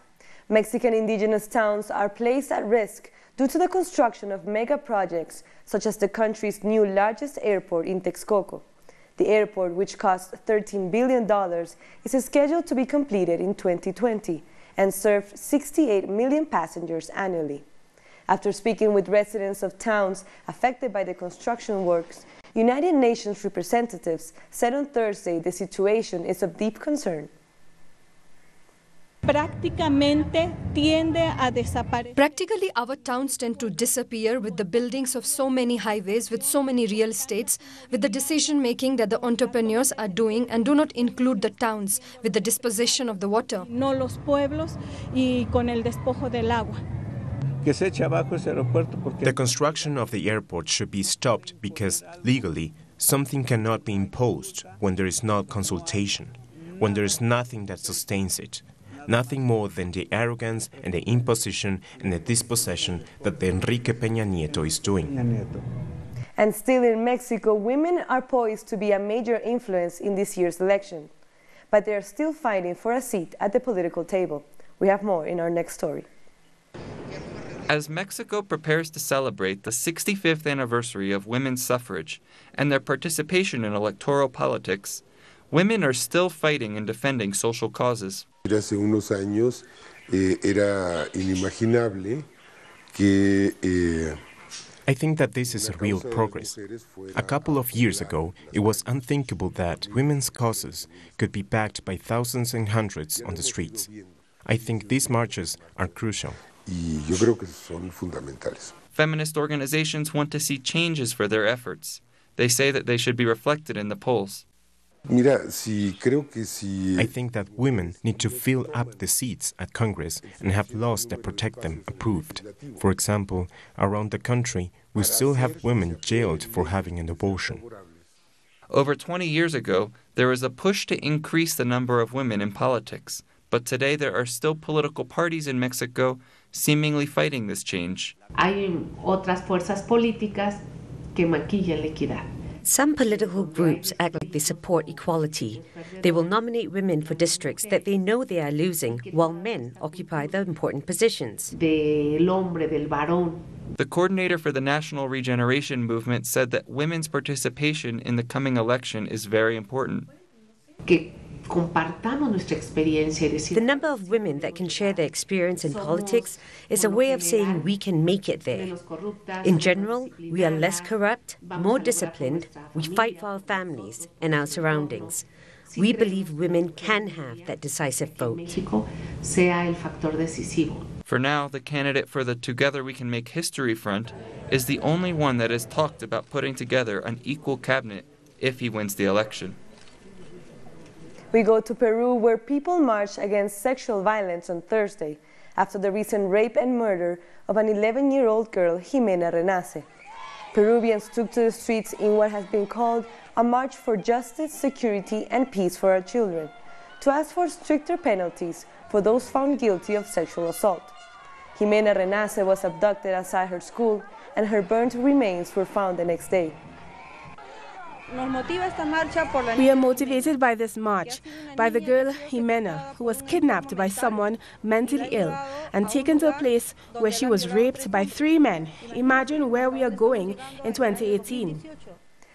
Mexican indigenous towns are placed at risk due to the construction of mega projects, such as the country's new largest airport in Texcoco. The airport, which cost $13 billion, is scheduled to be completed in 2020 and serve 68 million passengers annually. After speaking with residents of towns affected by the construction works, United Nations representatives said on Thursday the situation is of deep concern. Practically, our towns tend to disappear with the buildings of so many highways, with so many real estates, with the decision-making that the entrepreneurs are doing and do not include the towns with the disposition of the water. No los pueblos y con el despojo del agua. The construction of the airport should be stopped because, legally, something cannot be imposed when there is no consultation, when there is nothing that sustains it. Nothing more than the arrogance and the imposition and the dispossession that the Enrique Peña Nieto is doing. And still in Mexico, women are poised to be a major influence in this year's election. But they are still fighting for a seat at the political table. We have more in our next story. As Mexico prepares to celebrate the 65th anniversary of women's suffrage and their participation in electoral politics, women are still fighting and defending social causes. Hace unos años era inimaginable que I think that this is a real progress. A couple of years ago, it was unthinkable that women's causes could be backed by thousands and hundreds on the streets. I think these marches are crucial. Y yo creo que son fundamentales. Feminist organizations want to see changes for their efforts. They say that they should be reflected in the polls. I think that women need to fill up the seats at Congress and have laws that protect them approved. For example, around the country, we still have women jailed for having an abortion. Over 20 years ago, there was a push to increase the number of women in politics, but today there are still political parties in Mexico seemingly fighting this change. Hay otras fuerzas políticas que maquillan la equidad. Some political groups act like they support equality. They will nominate women for districts that they know they are losing, while men occupy the important positions. The coordinator for the National Regeneration Movement said that women's participation in the coming election is very important. Que compartamos nuestra experiencia y decir. The number of women that can share their experience in politics is a way of saying we can make it there. In general, we are less corrupt, more disciplined, we fight for our families and our surroundings. We believe women can have that decisive vote. For now, the candidate for the Together We Can Make History Front is the only one that has talked about putting together an equal cabinet if he wins the election. We go to Peru, where people marched against sexual violence on Thursday after the recent rape and murder of an 11-year-old girl, Jimena Renace. Peruvians took to the streets in what has been called a march for justice, security, and peace for our children, to ask for stricter penalties for those found guilty of sexual assault. Jimena Renace was abducted outside her school, and her burnt remains were found the next day. We are motivated by this march, by the girl Jimena, who was kidnapped by someone mentally ill and taken to a place where she was raped by 3 men. Imagine where we are going in 2018.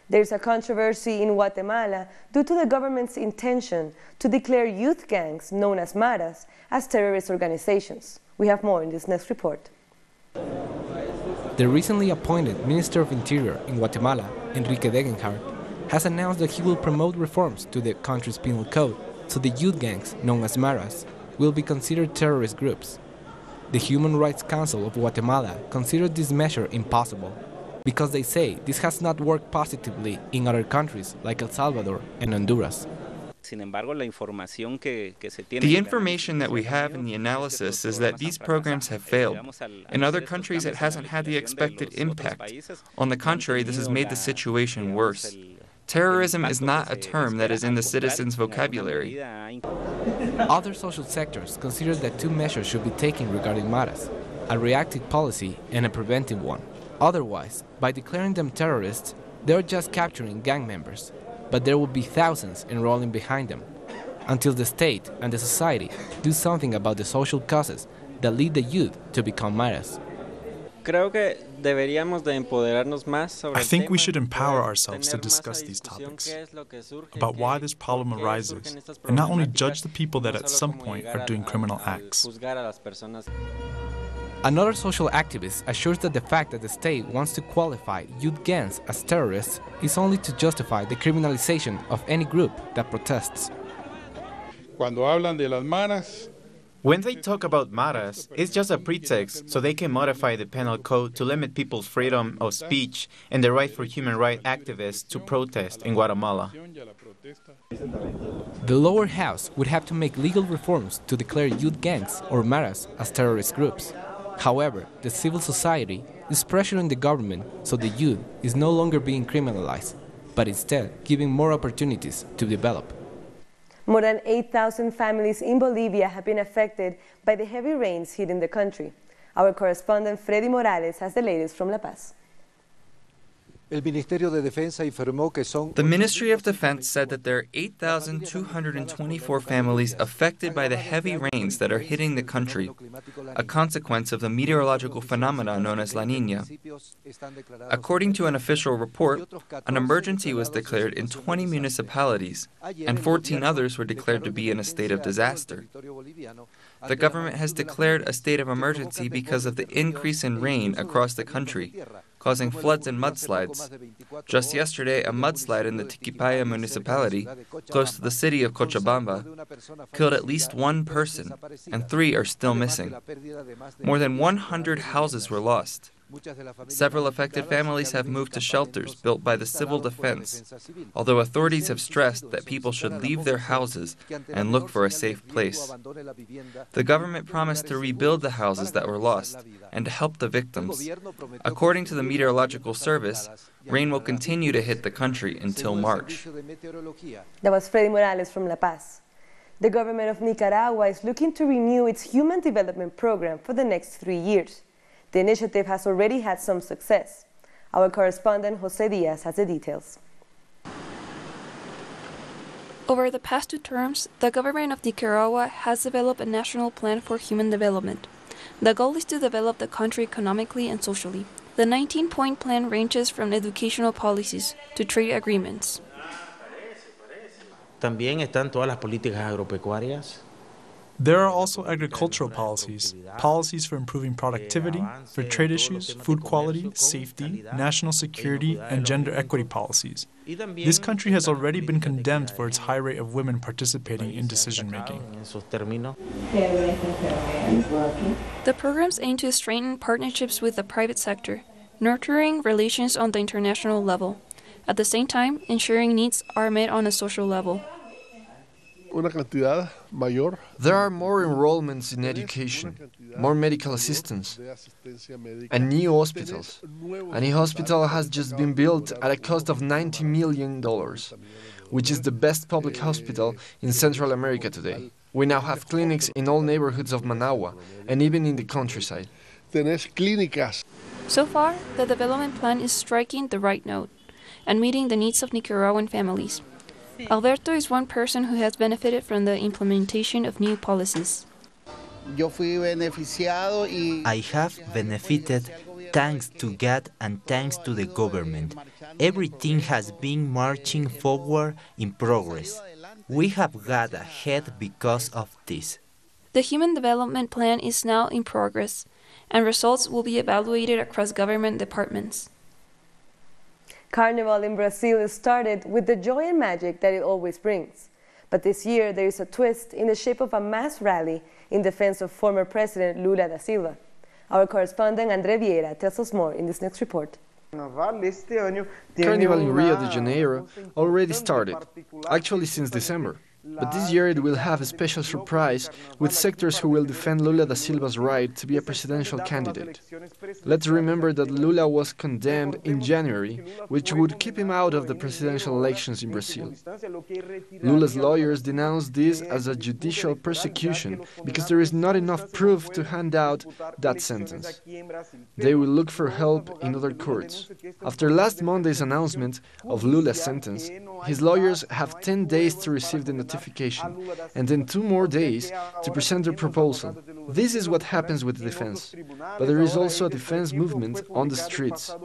There's a controversy in Guatemala due to the government's intention to declare youth gangs known as maras as terrorist organizations. We have more in this next report. The recently appointed Minister of Interior in Guatemala, Enrique Degenhardt, has announced that he will promote reforms to the country's penal code so the youth gangs, known as maras, will be considered terrorist groups. The Human Rights Council of Guatemala considered this measure impossible because they say this has not worked positively in other countries like El Salvador and Honduras. The information that we have in the analysis is that these programs have failed. In other countries, it hasn't had the expected impact. On the contrary, this has made the situation worse. Terrorism is not a term that is in the citizens' vocabulary. Other social sectors consider that 2 measures should be taken regarding maras, a reactive policy and a preventive one. Otherwise, by declaring them terrorists, they're just capturing gang members, but there will be thousands enrolling behind them, until the state and the society do something about the social causes that lead the youth to become maras. I think we should empower ourselves to discuss these topics, about why this problem arises, and not only judge the people that at some point are doing criminal acts. Another social activist assures that the fact that the state wants to qualify youth gangs as terrorists is only to justify the criminalization of any group that protests. When they talk about maras, it's just a pretext so they can modify the penal code to limit people's freedom of speech and the right for human rights activists to protest in Guatemala. The lower house would have to make legal reforms to declare youth gangs or maras as terrorist groups. However, the civil society is pressuring the government so the youth is no longer being criminalized, but instead giving more opportunities to develop. More than 8,000 families in Bolivia have been affected by the heavy rains hitting the country. Our correspondent Freddy Morales has the latest from La Paz. The Ministry of Defense said that there are 8,224 families affected by the heavy rains that are hitting the country, a consequence of the meteorological phenomena known as La Niña. According to an official report, an emergency was declared in 20 municipalities, and 14 others were declared to be in a state of disaster. The government has declared a state of emergency because of the increase in rain across the country, causing floods and mudslides. Just yesterday, a mudslide in the Tiquipaya municipality, close to the city of Cochabamba, killed at least 1 person, and 3 are still missing. More than 100 houses were lost. Several affected families have moved to shelters built by the civil defense, although authorities have stressed that people should leave their houses and look for a safe place. The government promised to rebuild the houses that were lost and to help the victims. According to the Meteorological Service, rain will continue to hit the country until March. That was Freddy Morales from La Paz. The government of Nicaragua is looking to renew its Human Development Program for the next 3 years. The initiative has already had some success. Our correspondent Jose Diaz has the details. Over the past 2 terms, the government of Nicaragua has developed a national plan for human development. The goal is to develop the country economically and socially. The 19-point plan ranges from educational policies to trade agreements. También están todas las políticas agropecuarias. There are also agricultural policies, policies for improving productivity, for trade issues, food quality, safety, national security, and gender equity policies. This country has already been condemned for its high rate of women participating in decision-making. The programs aim to strengthen partnerships with the private sector, nurturing relations on the international level, at the same time ensuring needs are met on a social level. There are more enrollments in education, more medical assistance, and new hospitals. A new hospital has just been built at a cost of $90 million, which is the best public hospital in Central America today. We now have clinics in all neighborhoods of Managua, and even in the countryside. So far, the development plan is striking the right note and meeting the needs of Nicaraguan families. Alberto is one person who has benefited from the implementation of new policies. I have benefited thanks to God and thanks to the government. Everything has been marching forward in progress. We have got ahead because of this. The Human Development Plan is now in progress, and results will be evaluated across government departments. Carnival in Brazil started with the joy and magic that it always brings. But this year there is a twist in the shape of a mass rally in defense of former President Lula da Silva. Our correspondent André Vieira tells us more in this next report. Carnival in Rio de Janeiro already started, actually since December. But this year it will have a special surprise with sectors who will defend Lula da Silva's right to be a presidential candidate. Let's remember that Lula was condemned in January, which would keep him out of the presidential elections in Brazil. Lula's lawyers denounced this as a judicial persecution because there is not enough proof to hand out that sentence. They will look for help in other courts. After last Monday's announcement of Lula's sentence, his lawyers have 10 days to receive the notification, and then 2 more days to present their proposal. This is what happens with the defense. But there is also a defense movement on the streets.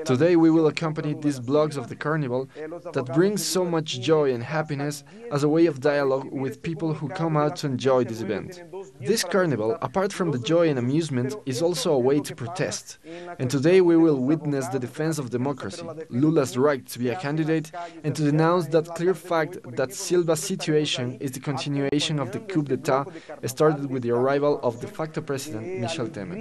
Today we will accompany these blogs of the carnival that brings so much joy and happiness as a way of dialogue with people who come out to enjoy this event. This carnival, apart from the joy and amusement, is also a way to protest. And today we will witness the defense of democracy, Lula's right to be a candidate, and to denounce that clear fact that Silva's situation is the continuation of the coup d'etat started with the arrival of de facto president Michel Temer.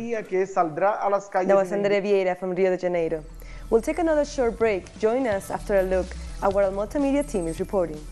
That was André Vieira from Rio de Janeiro. We'll take another short break. Join us after a look at what our multimedia team is reporting.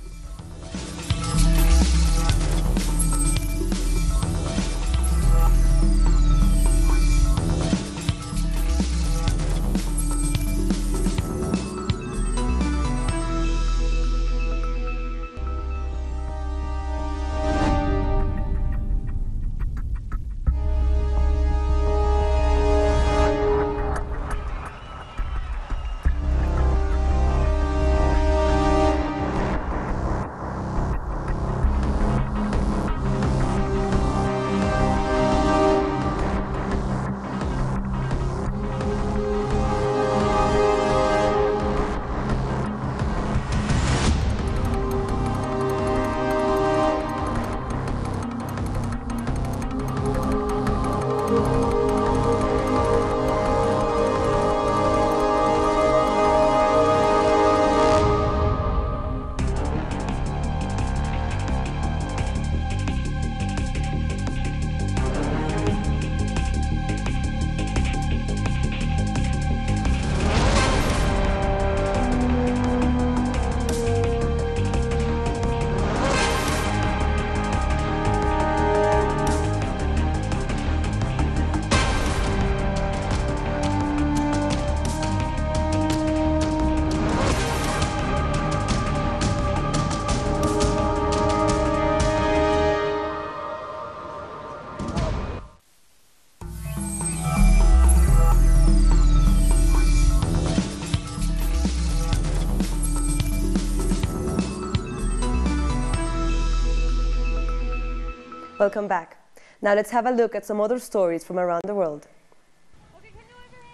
Welcome back. Now let's have a look at some other stories from around the world.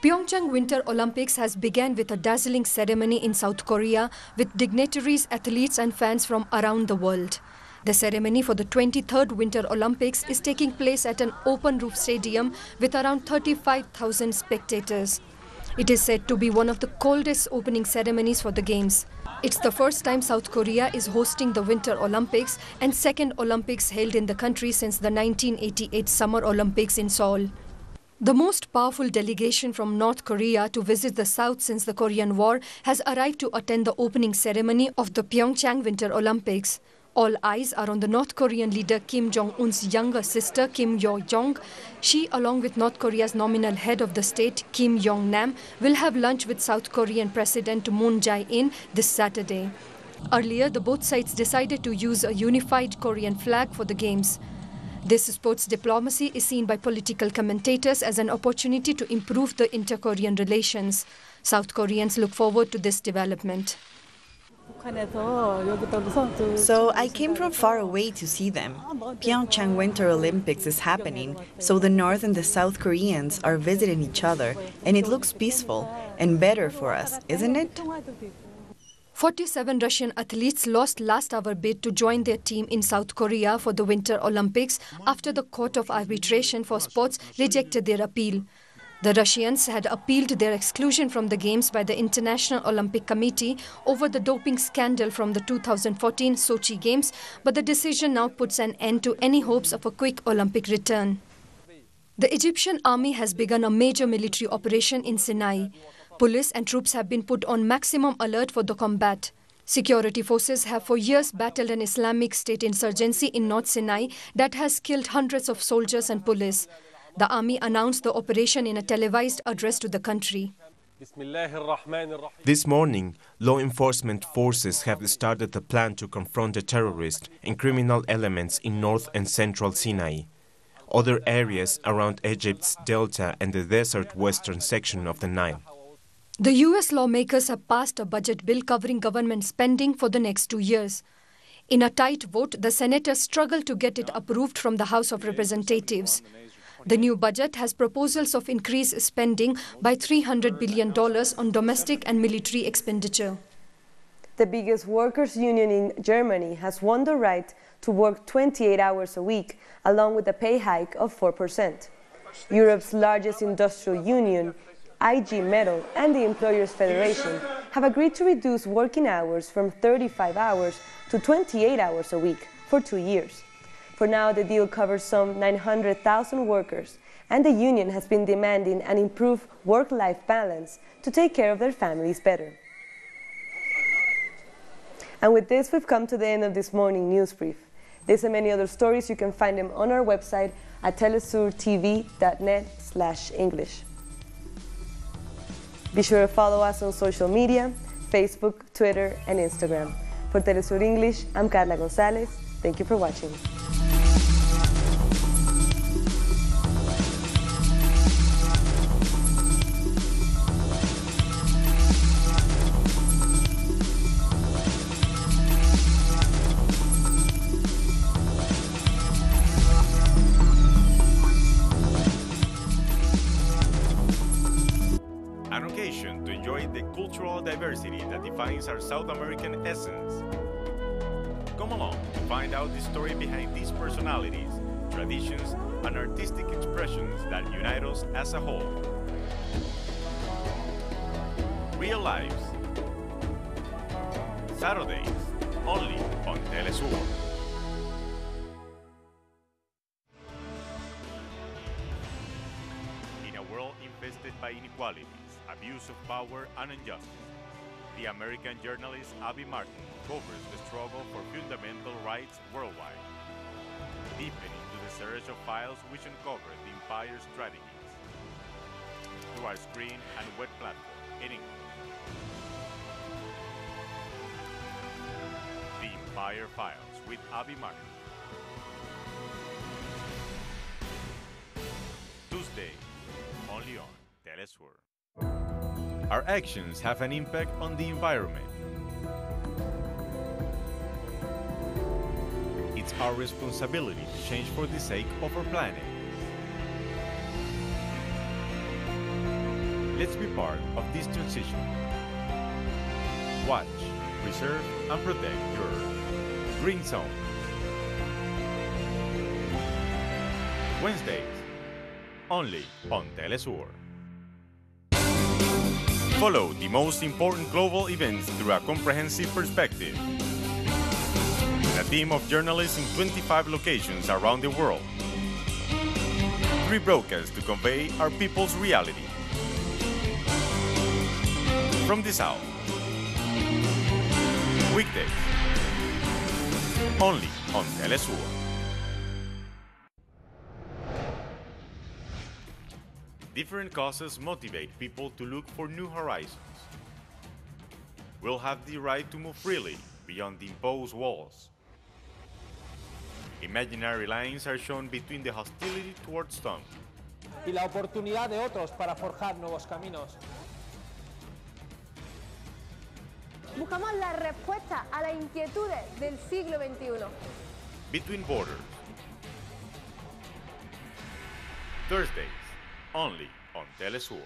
Pyeongchang Winter Olympics has begun with a dazzling ceremony in South Korea with dignitaries, athletes and fans from around the world. The ceremony for the 23rd Winter Olympics is taking place at an open-roof stadium with around 35,000 spectators. It is said to be one of the coldest opening ceremonies for the Games. It's the first time South Korea is hosting the Winter Olympics and second Olympics held in the country since the 1988 Summer Olympics in Seoul. The most powerful delegation from North Korea to visit the South since the Korean War has arrived to attend the opening ceremony of the Pyeongchang Winter Olympics. All eyes are on the North Korean leader Kim Jong-un's younger sister Kim Yo-jong. She, along with North Korea's nominal head of the state Kim Yong-nam, will have lunch with South Korean President Moon Jae-in this Saturday. Earlier, the both sides decided to use a unified Korean flag for the Games. This sports diplomacy is seen by political commentators as an opportunity to improve the inter-Korean relations. South Koreans look forward to this development. So I came from far away to see them. Pyeongchang Winter Olympics is happening, so the North and the South Koreans are visiting each other, and it looks peaceful and better for us, isn't it? 47 Russian athletes lost last-hour bid to join their team in South Korea for the Winter Olympics after the Court of Arbitration for Sports rejected their appeal. The Russians had appealed their exclusion from the Games by the International Olympic Committee over the doping scandal from the 2014 Sochi Games, but the decision now puts an end to any hopes of a quick Olympic return. The Egyptian army has begun a major military operation in Sinai. Police and troops have been put on maximum alert for the combat. Security forces have for years battled an Islamic State insurgency in North Sinai that has killed hundreds of soldiers and police. The army announced the operation in a televised address to the country. This morning, law enforcement forces have started a plan to confront the terrorists and criminal elements in North and Central Sinai. Other areas around Egypt's delta and the desert western section of the Nile. The U.S. lawmakers have passed a budget bill covering government spending for the next 2 years. In a tight vote, the senators struggled to get it approved from the House of Representatives. The new budget has proposals of increased spending by $300 billion on domestic and military expenditure. The biggest workers' union in Germany has won the right to work 28 hours a week, along with a pay hike of 4%. Europe's largest industrial union, IG Metall, and the Employers' Federation have agreed to reduce working hours from 35 hours to 28 hours a week for 2 years. For now, the deal covers some 900,000 workers, and the union has been demanding an improved work-life balance to take care of their families better. And with this, we've come to the end of this morning news brief. These and many other stories, you can find them on our website at telesurtv.net/English. Be sure to follow us on social media, Facebook, Twitter, and Instagram. For Telesur English, I'm Carla Gonzalez. Thank you for watching. An occasion to enjoy the cultural diversity that defines our South American essence. Come along to find out the story behind these personalities, traditions, and artistic expressions that unite us as a whole. Real Lives. Saturdays, only on teleSUR. In a world infested by inequalities, abuse of power, and injustice, the American journalist Abby Martin covers the struggle for fundamental rights worldwide, deepening into the search of files which uncover the empire's strategies through our screen and web platform in English. The Empire Files with Abby Martin. Tuesday, only on teleSUR. Our actions have an impact on the environment. It's our responsibility to change for the sake of our planet. Let's be part of this transition. Watch, preserve, and protect your green zone. Wednesdays, only on teleSUR. Follow the most important global events through a comprehensive perspective. A team of journalists in 25 locations around the world. 3 broadcasts to convey our people's reality. From the South. Weekdays. Only on teleSUR. Different causes motivate people to look for new horizons. We'll have the right to move freely beyond the imposed walls. Imaginary lines are shown between the hostility towards some y la oportunidad de otros para forjar nuevos caminos. Buscamos la respuesta a las inquietudes del siglo XXI. Between borders. Thursdays, only on teleSUR.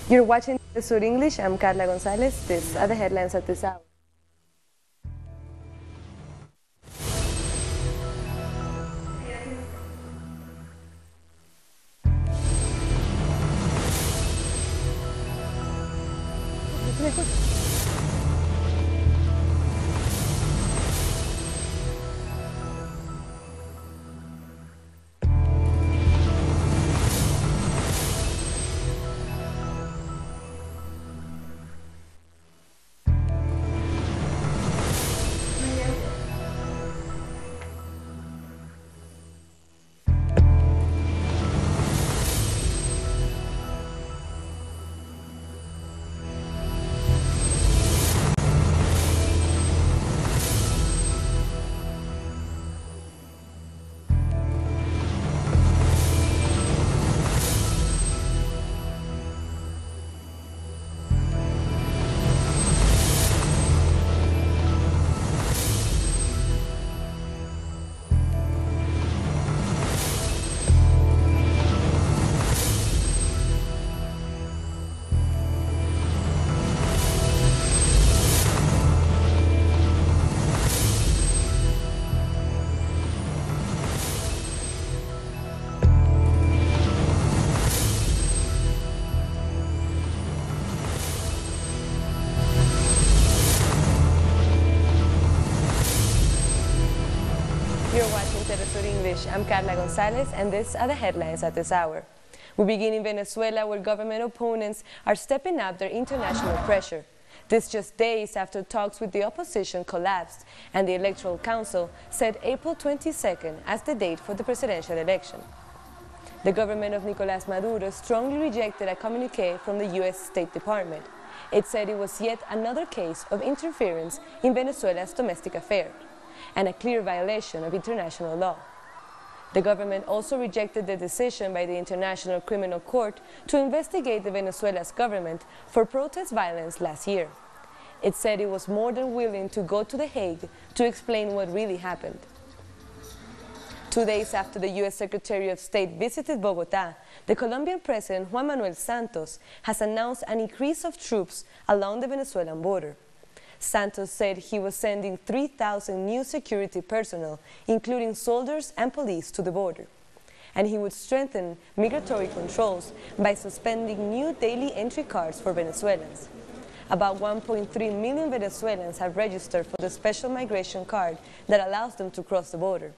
You're watching teleSUR English. I'm Carla Gonzalez. These are the headlines at this hour. You're watching teleSUR English. I'm Carla Gonzalez, and these are the headlines at this hour. We begin in Venezuela, where government opponents are stepping up their international pressure. This just days after talks with the opposition collapsed, and the Electoral Council set April 22nd as the date for the presidential election. The government of Nicolás Maduro strongly rejected a communique from the U.S. State Department. It said it was yet another case of interference in Venezuela's domestic affairs, and a clear violation of international law. The government also rejected the decision by the International Criminal Court to investigate the Venezuela's government for protest violence last year. It said it was more than willing to go to The Hague to explain what really happened. 2 days after the U.S. Secretary of State visited Bogotá, the Colombian President Juan Manuel Santos has announced an increase of troops along the Venezuelan border. Santos said he was sending 3,000 new security personnel, including soldiers and police, to the border. and he would strengthen migratory controls by suspending new daily entry cards for Venezuelans. About 1.3 million Venezuelans have registered for the special migration card that allows them to cross the border.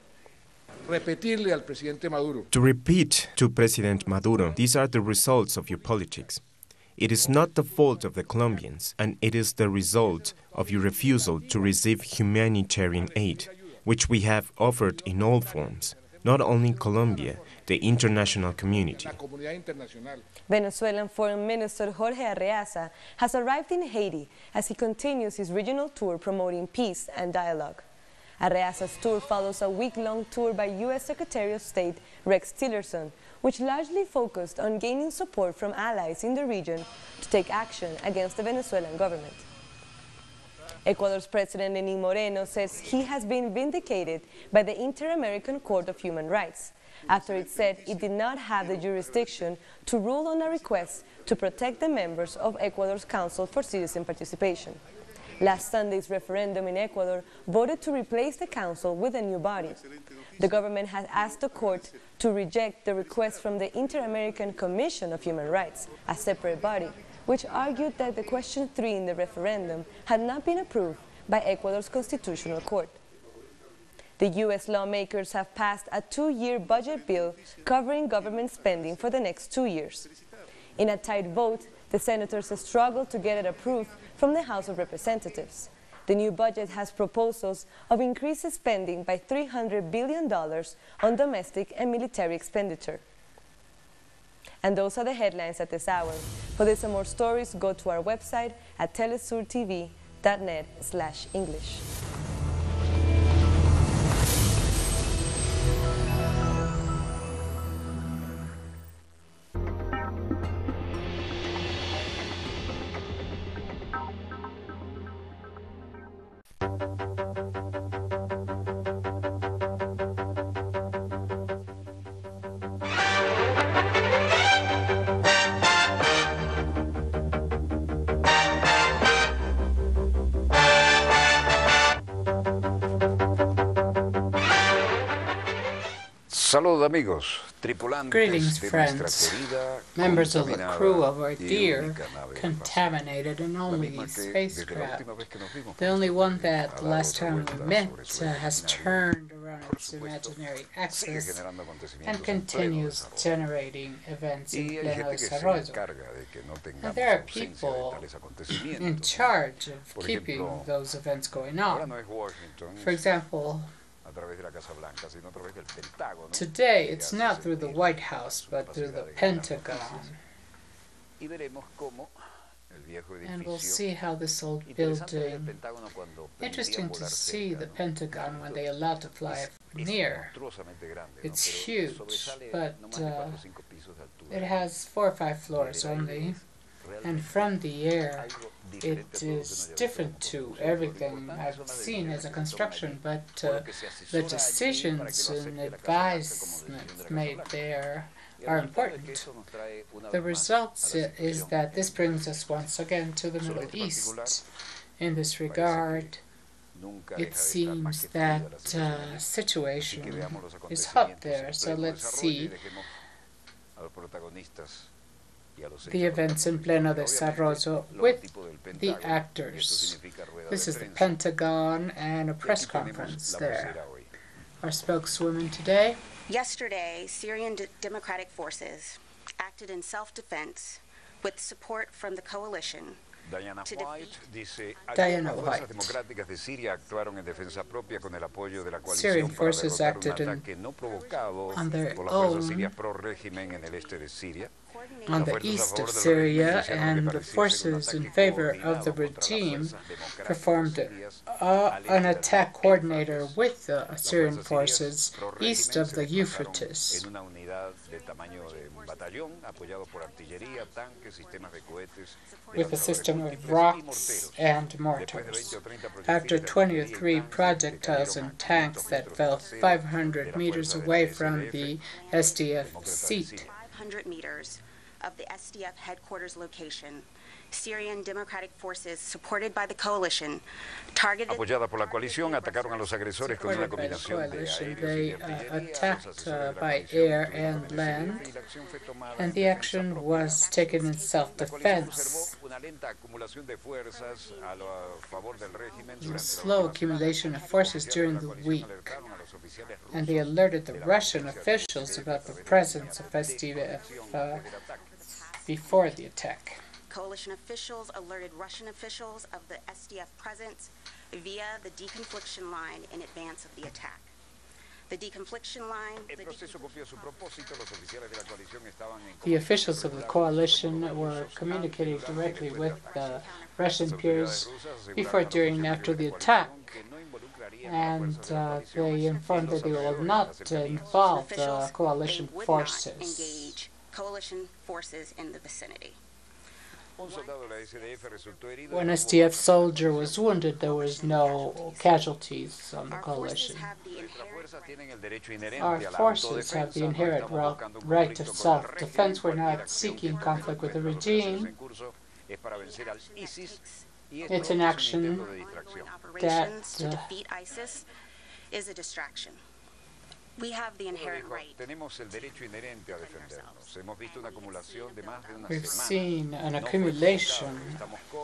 To repeat to President Maduro, these are the results of your politics. It is not the fault of the Colombians, and it is the result of your refusal to receive humanitarian aid, which we have offered in all forms, not only Colombia, the international community. Venezuelan Foreign Minister Jorge Arreaza has arrived in Haiti as he continues his regional tour promoting peace and dialogue. Arreaza's tour follows a week-long tour by U.S. Secretary of State Rex Tillerson, which largely focused on gaining support from allies in the region to take action against the Venezuelan government. Ecuador's President Lenín Moreno says he has been vindicated by the Inter-American Court of Human Rights after it said it did not have the jurisdiction to rule on a request to protect the members of Ecuador's Council for Citizen Participation. Last Sunday's referendum in Ecuador voted to replace the council with a new body. The government has asked the court to reject the request from the Inter-American Commission of Human Rights, a separate body, which argued that the question 3 in the referendum had not been approved by Ecuador's Constitutional Court. The U.S. lawmakers have passed a 2-year budget bill covering government spending for the next 2 years. In a tight vote, the senators struggled to get it approved from the House of Representatives. The new budget has proposals of increased spending by $300 billion on domestic and military expenditure. And those are the headlines at this hour. For this and more stories, go to our website at telesurtv.net/English. Greetings, friends. Members of the crew of our dear, contaminated and only spacecraft. The only one that the last time we met has turned around its imaginary axis and continues generating events in pleno desarrollo. And there are people in charge of keeping those events going on. For example, today, it's not through the White House, but through the Pentagon. And we'll see how this old building, interesting to see the Pentagon when they allow to fly near. It's huge, but it has 4 or 5 floors only. And from the air, it is different to everything I've seen as a construction, but the decisions and advisements made there are important. The results is that this brings us once again to the Middle East. In this regard, it seems that situation is hot there, so let's see the events in pleno desarrollo with the actors. This is the Pentagon and a press conference there. Our spokeswoman today. Yesterday, Syrian Democratic Forces acted in self-defense with support from the coalition. Diana White. Syrian forces acted on their own on the east of Syria, and the forces in favor of the regime performed an attack coordinator with the Syrian forces east of the Euphrates, with a system of rocks and mortars. After 23 projectiles and tanks that fell 500 meters away from the SDF seat, 500 meters of the SDF headquarters location, Syrian Democratic Forces supported by the coalition targeted. Apoyada por la coalición, atacaron a los agresores con una combinación de They attacked by air and land, and the action was taken in self-defense. A slow accumulation of forces during the week, and they alerted the Russian officials about the presence of SDF before the attack. Coalition officials alerted Russian officials of the SDF presence via the deconfliction line in advance of the attack. The deconfliction line. The officials of the coalition were communicating directly with the Russian peers before, during, and after the attack, and they informed that they will not involve the coalition forces. Engage coalition forces in the vicinity. When SDF soldier was wounded, there was no casualties on the coalition. Our forces have the inherent right of self-defense. We're not seeking conflict with the regime. It's an action that to defeat ISIS is a distraction. We have the inherent right. We've seen an accumulation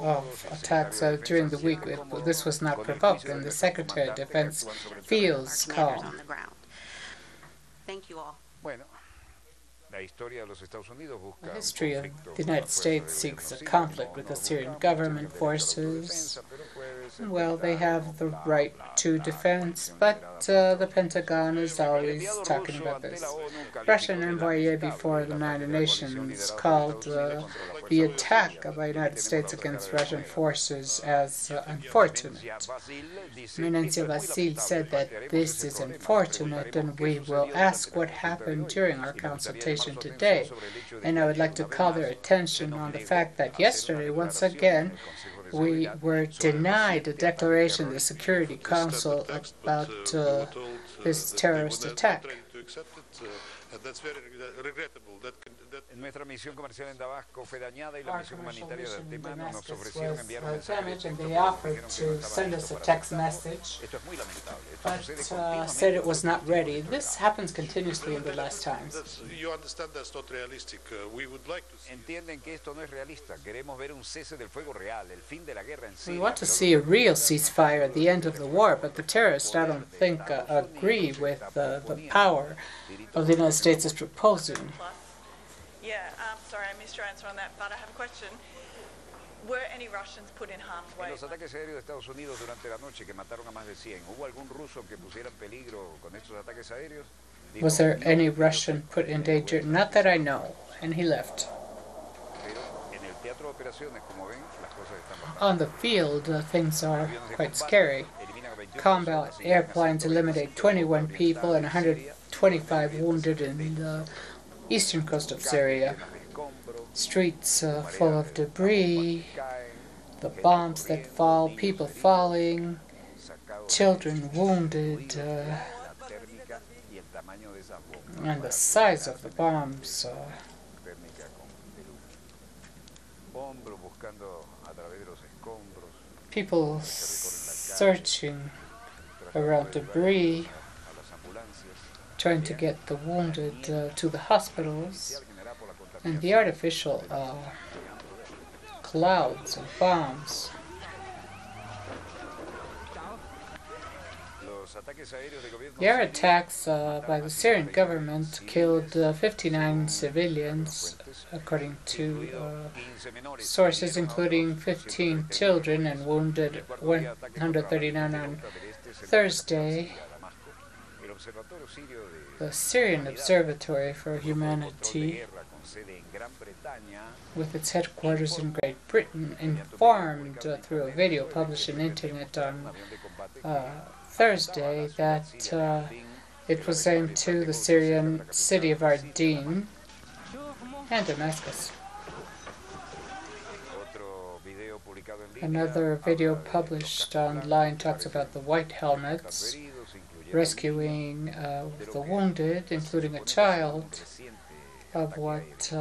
of attacks during the week. This was not provoked, and the Secretary of Defense feels calm. Thank you all. The history of the United States seeks a conflict with the Syrian government forces. Well, they have the right to defense, but the Pentagon is always talking about this. Russian envoy before the United Nations called the attack by the United States against Russian forces as unfortunate. Menancio Vasil said that this is unfortunate, and we will ask what happened during our consultation today. And I would like to call their attention on the fact that yesterday, once again, we were denied a declaration of the Security Council about this terrorist attack. That's very regrettable. Nuestra misión comercial en Damasco fue dañada y la misión humanitaria del tema nos ofrecieron enviar un mensaje, and they offered to send us a text message, but said it was not ready. This happens continuously in the last times. You understand that's not realistic. We would like to see. Entienden que esto no es realista. Queremos ver un cese del fuego real, el fin de la guerra en Siria. We want to see a real ceasefire at the end of the war, but the terrorists, I don't think, agree with the power of the United States is proposing. Yeah, sorry, I missed your answer on that, but I have a question. Were any Russians put in harm's way? En los ataques aéreos de Estados Unidos durante la noche que mataron a más de 100, ¿hubo algún ruso que pusiera en peligro con estos ataques aéreos? Was there any Russian put in danger? Not that I know, and he left. En el teatro de operaciones, como ven, las cosas están on the field, things are quite scary. Combat airplanes eliminate 21 people and 125 wounded in the eastern coast of Syria. Streets full of debris, the bombs that fall, people falling, children wounded, and the size of the bombs. People searching around debris, trying to get the wounded to the hospitals, and the artificial clouds of bombs. The air attacks by the Syrian government killed 59 civilians, according to sources, including 15 children, and wounded 139 on Thursday. The Syrian Observatory for Humanity, with its headquarters in Great Britain, informed through a video published on the internet on Thursday that it was aimed to the Syrian city of Ardin and Damascus. Another video published online talks about the white helmets rescuing the wounded, including a child, of what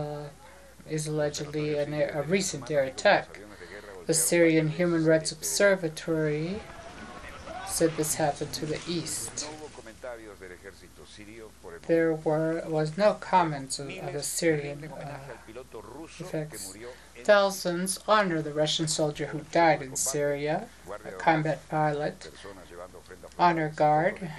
is allegedly a recent air attack. The Syrian Human Rights Observatory said this happened to the east. There was no comments of the Syrian effects. Thousands honor the Russian soldier who died in Syria, a combat pilot, honor guard